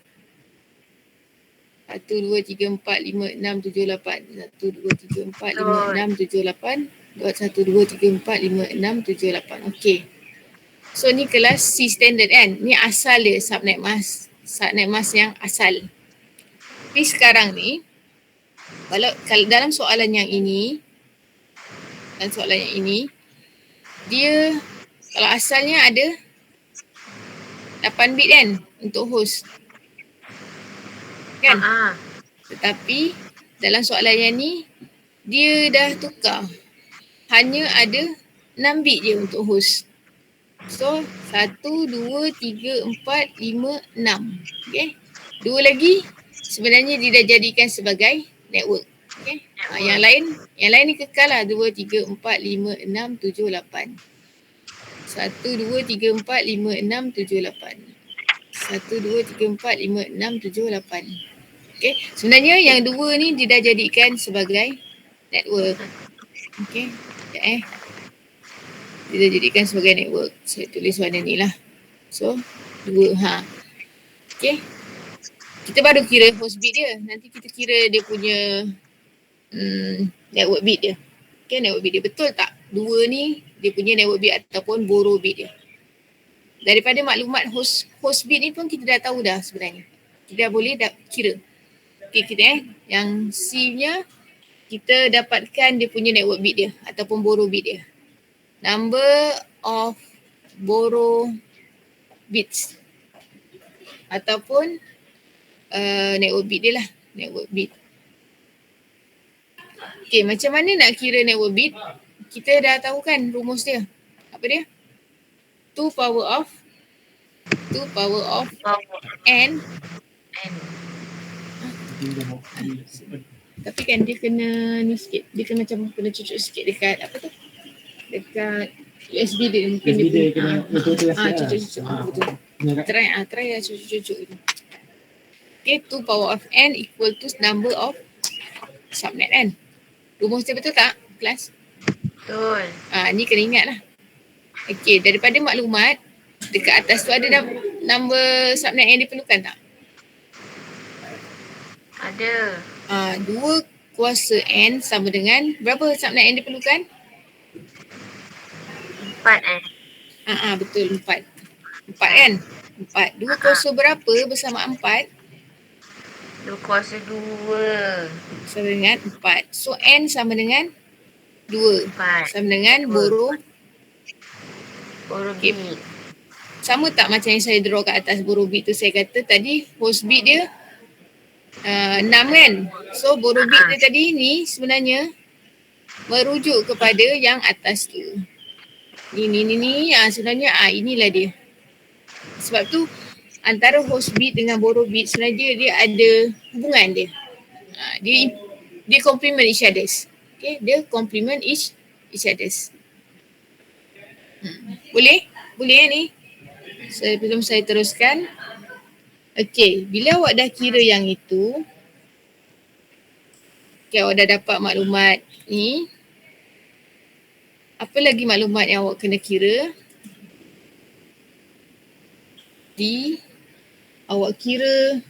1, 2, 3, 4, 5, 6, 7, 8. 1, 2, 3, 4, 5, 6, 7, 8. 1, 2, 3, 4, 5, 6, 7, 8. Okey. So ni kelas C standard kan. Ni asal dia subnet mask. Subnet mask yang asal. Tapi sekarang ni kalau dalam soalan yang ini, dia kalau asalnya ada 8 bit kan untuk host. Kan? Tetapi dalam soalan yang ni dia dah tukar. Hanya ada 6 bit je untuk host. So 1, 2, 3, 4, 5, 6. Okay. 2 lagi sebenarnya dia dah jadikan sebagai network. Okay. Yang lain ni kekal lah. 2, 3, 4, 5, 6, 7, 8. 1, 2, 3, 4, 5, 6, 7, 8. 1, 2, 3, 4, 5, 6, 7, 8. Okay. Sebenarnya yang 2 ni dia dah jadikan sebagai network. Okay. Sekejap Dia dah jadikan sebagai network. Saya tulis warna ni lah. So 2. Okay. Kita baru kira host bit dia. Nanti kita kira dia punya network bit dia. Okay, network bit dia betul tak? 2 ni dia punya network bit ataupun borrow bit dia. Daripada maklumat host bit ni pun kita dah tahu dah sebenarnya. Kita dah boleh kira. Okay, kita yang C-nya kita dapatkan dia punya network bit dia ataupun borrow bit dia. Number of borrow bits ataupun network bit dia lah. Network bit. Okay, macam mana nak kira network bit? Kita dah tahu kan rumus dia. Apa dia? 2 power of n. Tapi kan dia kena ni sikit. Dia kena macam kena cucuk sikit dekat apa tu? Dekat USB dia mungkin USB dia kena cucuk-cucuk. Betul. Try lah cucuk-cucuk tu. Okay, 2 power of n equal to number of subnet kan? Rumus dia betul tak kelas? Betul. Ni kena ingat lah. Okay, daripada maklumat dekat atas tu ada number subnet yang diperlukan tak? Ada. 2 kuasa n sama dengan berapa subnet yang diperlukan? 4 betul 4. 4 kan? 4. 2 kuasa berapa bersama 4? 2 kuasa 2. Sama dengan 4. So n sama dengan 2. 4. Sama dengan borrow bit. Sama tak macam yang saya draw kat atas borrow bit tu, saya kata tadi host bit dia 6 kan. So borrow bit dia tadi ni sebenarnya merujuk kepada yang atas tu. Ni sebenarnya inilah dia. Sebab tu antara host bit dengan borrow bit sebenarnya dia ada hubungan dia. Dia complement each others. Okay, dia complement each others. Boleh ni. Sebelum saya teruskan. Okay, bila awak dah kira yang itu, okay, awak dah dapat maklumat ni. Apa lagi maklumat yang awak kena kira? Awak kira,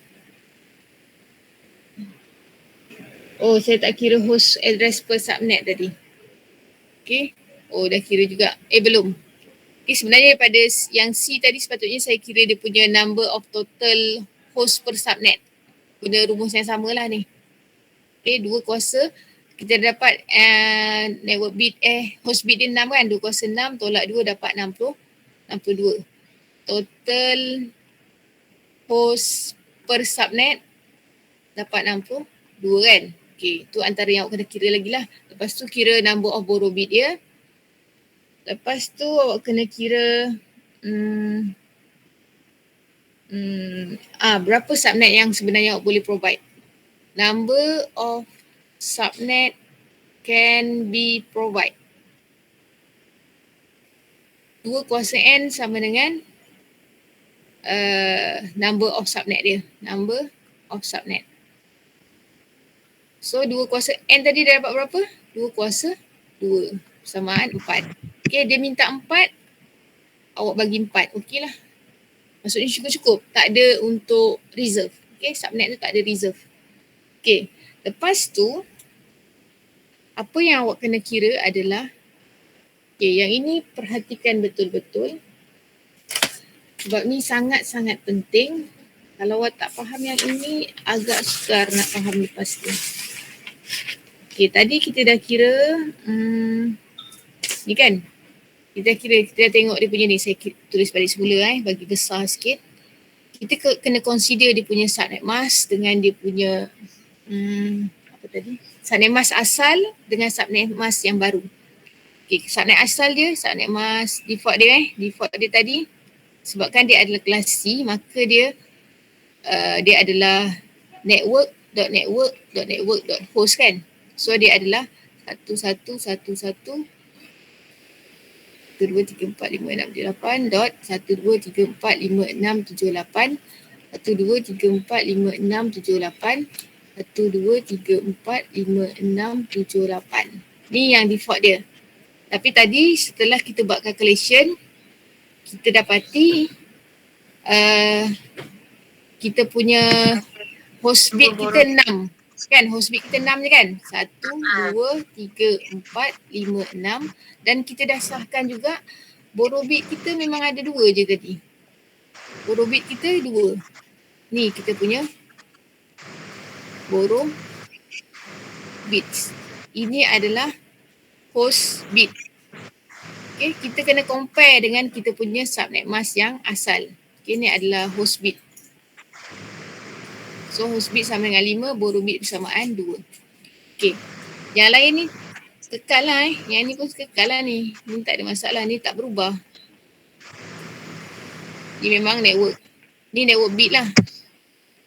saya tak kira host address per subnet tadi. Okay, dah kira juga. Belum. Okay, sebenarnya pada yang C tadi sepatutnya saya kira dia punya number of total host per subnet. Guna rumus yang sama lah ni. Okay, 2 kuasa. Kita dapat network bit, host bit dia 6 kan. 2 kuasa 6 tolak 2 dapat 62. Total host per subnet dapat 62 kan. Okay, tu antara yang awak kena kira lagi lah. Lepas tu kira number of borrow bit dia. Lepas tu awak kena kira berapa subnet yang sebenarnya awak boleh provide. Number of subnet can be provide. 2 kuasa n sama dengan number of subnet dia. Number of subnet. So 2 kuasa n tadi dah dapat berapa? 2 kuasa 2 samaan 4. Okay, dia minta 4, awak bagi 4. Okey lah. Maksudnya cukup-cukup. Tak ada untuk reserve. Okay, subnet tu tak ada reserve. Okay, lepas tu apa yang awak kena kira adalah, okay, yang ini perhatikan betul-betul sebab ni sangat-sangat penting. Kalau awak tak faham yang ini, agak sukar nak faham lepas tu. Okay, tadi kita dah kira ni kan, kita dah tengok dia punya ni, saya tulis balik semula bagi besar sikit. Kita kena consider dia punya subnet mask dengan dia punya subnet mask asal dengan subnet mask yang baru. Okay, subnet asal dia, subnet mask default dia default dia tadi, sebabkan dia adalah kelas C, maka dia adalah network.network.network.host kan. So dia adalah 1111.1234568.1234568 1234568 Ni yang default dia. Tapi tadi setelah kita buat calculation, kita dapati kita punya host bit kita 6. Kan host bit kita 6 je kan? 1, 2, 3, 4, 5, 6. Dan kita dah sahkan juga borrow bit kita memang ada 2 je tadi. Borrow bit kita 2. Ni kita punya borrow bits. Ini adalah host bit. Okay, kita kena compare dengan kita punya subnet mask yang asal. Okay, ni adalah host bit. So host bit sama dengan 5, borrow bit bersamaan 2. Okay, yang lain ni kekal lah Yang ni pun kekal lah ni. Ni tak ada masalah, ni tak berubah. Ni memang network. Ni network bit lah.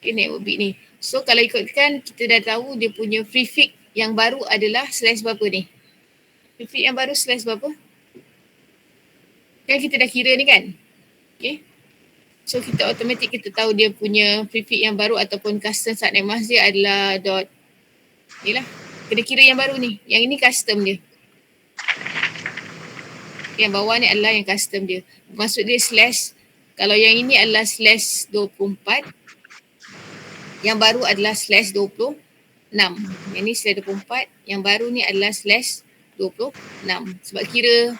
Okay, network bit ni. So kalau ikutkan, kita dah tahu dia punya prefix yang baru adalah slash berapa ni? Prefix yang baru slash berapa? Kan kita dah kira ni kan? Okay. So kita automatik kita tahu dia punya prefix yang baru ataupun custom subnet mask dia adalah dot. Ni lah. Kena kira yang baru ni. Yang ini custom dia. Yang bawah ni adalah yang custom dia. Maksud dia slash. Kalau yang ini adalah slash 24. Yang baru adalah slash 26. Yang ni slash 24. Yang baru ni adalah slash 26. Sebab kira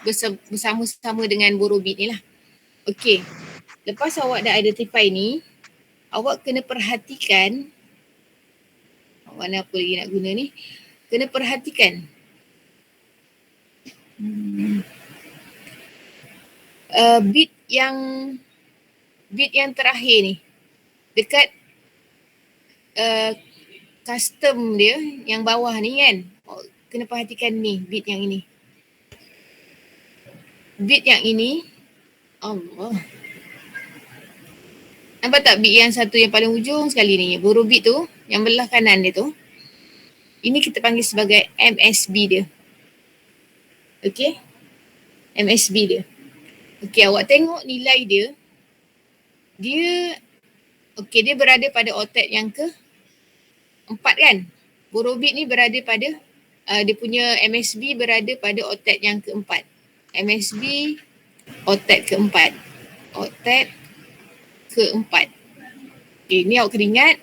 bersama-sama dengan borrow bit ni lah. Okay. Lepas awak dah identify ni, awak kena perhatikan, mana apa lagi nak guna ni, kena perhatikan bit yang terakhir ni dekat custom dia yang bawah ni kan. Kena perhatikan ni, bit yang ini. Bit yang ini, Allah. Nampak tak bit yang satu yang paling ujung sekali ni, borrow bit tu, yang belah kanan dia tu. Ini kita panggil sebagai MSB dia. Okay? MSB dia. Okay, awak tengok nilai dia. Dia berada pada octet yang ke-4 kan? Borrow bit ni berada pada, dia punya MSB berada pada octet yang ke-4. MSB octet ke-4. Octet ke-4. Okay, ni awak kena ingat.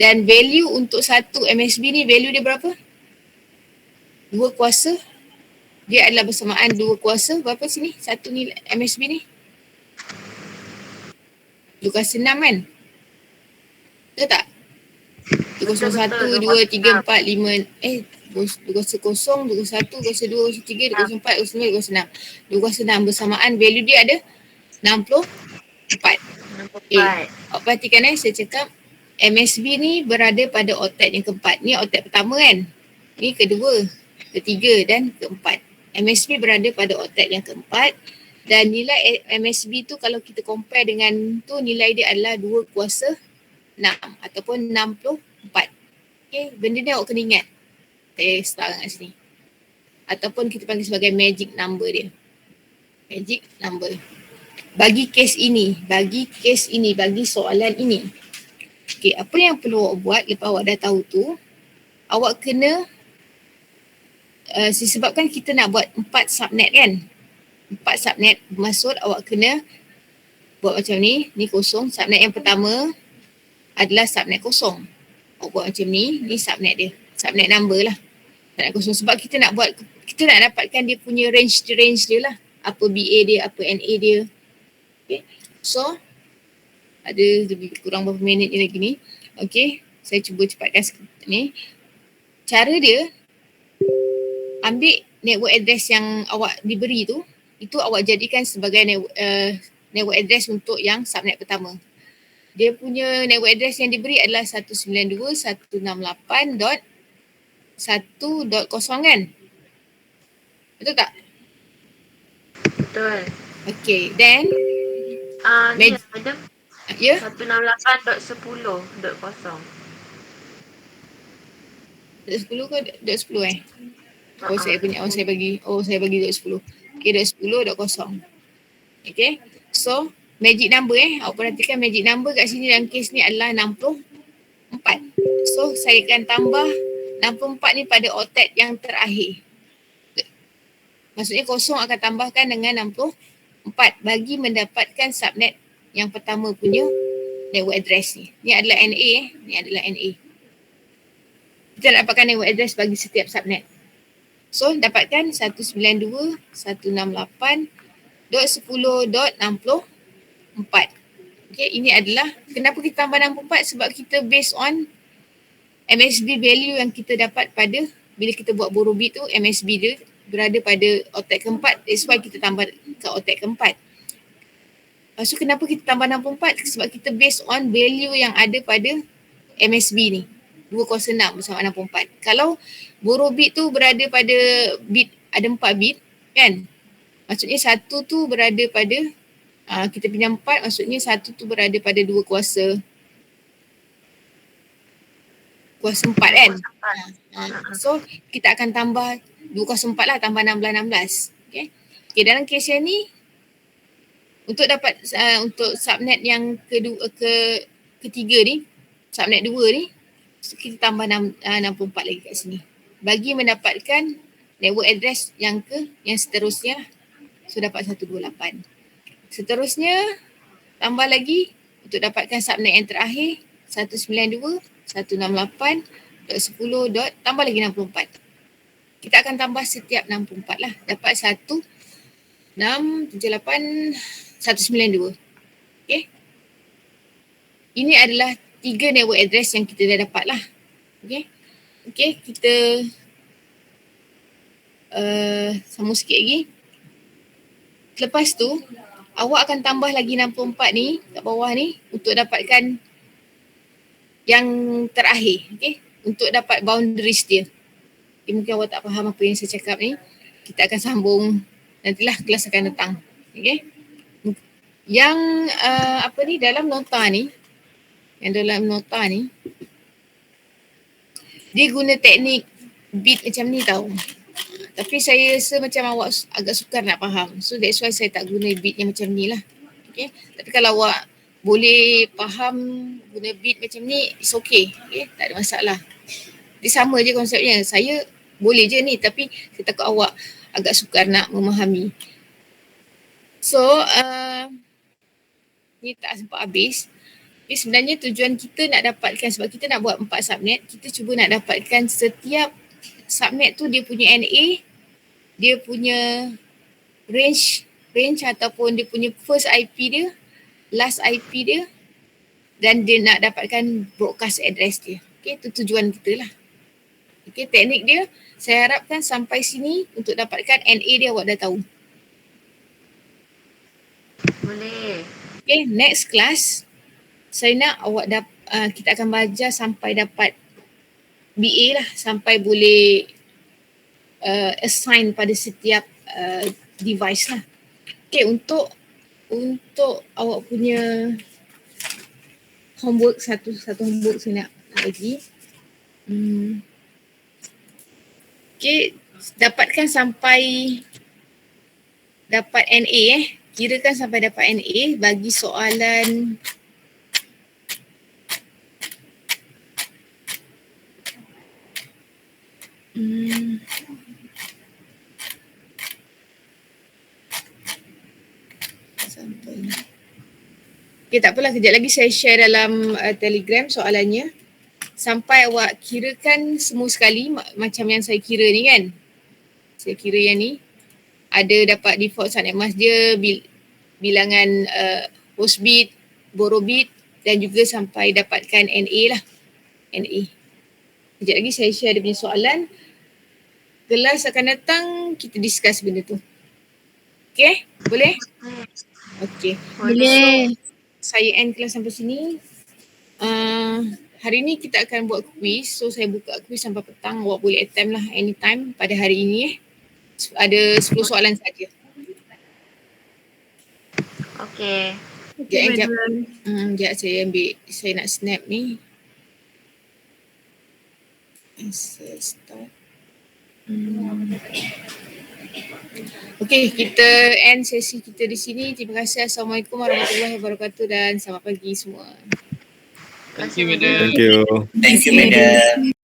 Dan value untuk satu MSB ni, value dia berapa? 2 kuasa. Dia adalah bersamaan 2 kuasa. Berapa sini? Satu ni MSB ni. 2 kuasa 6 kan? Betul tak? 2 kuasa 1, 2, 3, 4, 5. 2 kuasa 0, 2 kuasa 1, 2 kuasa 2, 2 kuasa 3, 2 kuasa 4, 2 kuasa 9, 2 kuasa 6. 2 kuasa 6 bersamaan value dia ada 64. Okay, awak perhatikan saya cakap MSB ni berada pada octet yang ke-4. Ni octet pertama kan? Ni kedua, ketiga dan ke-4. MSB berada pada octet yang ke-4 dan nilai MSB tu kalau kita compare dengan tu, nilai dia adalah 2 kuasa 6 ataupun 64. Okay, benda ni awak kena ingat. Saya start kat sini. Ataupun kita panggil sebagai magic number dia. Magic number. Bagi kes ini, bagi soalan ini. Okay, apa yang perlu awak buat lepas awak dah tahu tu, awak kena, disebabkan kita nak buat 4 subnet kan. 4 subnet, maksud awak kena buat macam ni kosong. Subnet yang pertama adalah subnet kosong. Awak buat macam ni subnet dia. Subnet number lah. Tak nak kosong sebab kita nak dapatkan dia punya range dia lah. Apa BA dia, apa NA dia. Okay. So, ada lebih kurang berapa minit ni lagi ni. Okay, saya cuba cepatkan ni. Cara dia, ambil network address yang awak diberi tu, itu awak jadikan sebagai network address untuk yang subnet pertama. Dia punya network address yang diberi adalah 192.168.1.0 kan? Betul tak? Betul. Okay, then Ni madam ya? 168.10.0. Dot 10 ke dot 10 saya bagi dot 10. Okay, dot 10 dot 0. Okay, so magic number awak perhatikan magic number kat sini dalam kes ni adalah 64. So saya akan tambah 64 ni pada oktet yang terakhir. Maksudnya kosong akan tambahkan dengan 64 bagi mendapatkan subnet yang pertama punya network address ni. Ni adalah NA ni adalah NA. Kita dapatkan network address bagi setiap subnet. So dapatkan 192.168.10.64. Okay, ini adalah kenapa kita tambah 64 sebab kita based on MSB value yang kita dapat pada bila kita buat borrow bit tu, MSB dia berada pada oktet keempat. That's why kita tambah ke oktet keempat. Lepas tu kenapa kita tambah 64? Sebab kita based on value yang ada pada MSB ni. 206 bersama 64. Kalau borrow bit tu berada pada bit, ada 4 bit kan? Maksudnya satu tu berada pada, kita pinjam 4, maksudnya satu tu berada pada 2 kuasa 4 kan? So kita akan tambah 2 kuasa 4 lah, tambah 16. Okay, dalam kes yang ni untuk dapat untuk subnet yang ketiga ni, subnet 2 ni, kita tambah 64 lagi kat sini bagi mendapatkan network address yang seterusnya lah. So dapat 128. Seterusnya tambah lagi untuk dapatkan subnet yang terakhir 192.168.10. Tambah lagi 64. Kita akan tambah setiap 64 lah. Dapat 192. Okay. Ini adalah 3 network address yang kita dah dapat lah. Okay. Okay, kita sambung sikit lagi. Lepas tu, awak akan tambah lagi 64 ni kat bawah ni untuk dapatkan yang terakhir. Okay. Untuk dapat boundaries dia. Okay, mungkin awak tak faham apa yang saya cakap ni. Kita akan sambung nantilah kelas akan datang. Okay. Yang dalam nota ni, dia guna teknik bit macam ni tau. Tapi saya rasa macam awak agak sukar nak faham. So that's why saya tak guna bit yang macam ni lah. Okay. Tapi kalau awak boleh faham guna bit macam ni, it's okay. Okay. Tak ada masalah. Dia sama je konsepnya. Saya boleh je ni tapi saya takut awak agak sukar nak memahami. So, ni tak sempat habis. Tapi sebenarnya tujuan kita nak dapatkan, sebab kita nak buat 4 subnet, kita cuba nak dapatkan setiap subnet tu dia punya NA, dia punya range ataupun dia punya first IP dia, last IP dia, dan dia nak dapatkan broadcast address dia. Okay, itu tujuan kita lah. Okay, teknik dia saya harapkan sampai sini untuk dapatkan NA dia awak dah tahu. Boleh. Okay, next class saya nak awak kita akan belajar sampai dapat BA lah, sampai boleh assign pada setiap device lah. Okay, untuk awak punya homework, satu homework saya nak bagi. Okay, dapatkan sampai dapat NA kirakan sampai dapat NA bagi soalan okay, tak apalah, kejap lagi saya share dalam Telegram soalannya. sampai awak kirakan semua sekali macam yang saya kira ni kan. Saya kira yang ni ada dapat default subnet mask dia, bilangan host bit, borrow bit dan juga sampai dapatkan NA lah. NA. Sekejap lagi saya share dia punya soalan. Kelas akan datang kita discuss benda tu. Okay? Boleh? Okay. Boleh. Saya end kelas sampai sini. Hari ni kita akan buat quiz. So saya buka quiz sampai petang. Awak boleh attempt lah anytime pada hari ini. Ada 10 soalan saja. Okay. Sekejap. Sekejap saya nak snap ni. Start. Okay, kita end sesi kita di sini. Terima kasih. Assalamualaikum warahmatullahi wabarakatuh dan selamat pagi semua. Terima kasih, Madam. Thank you. Thank you, Madam.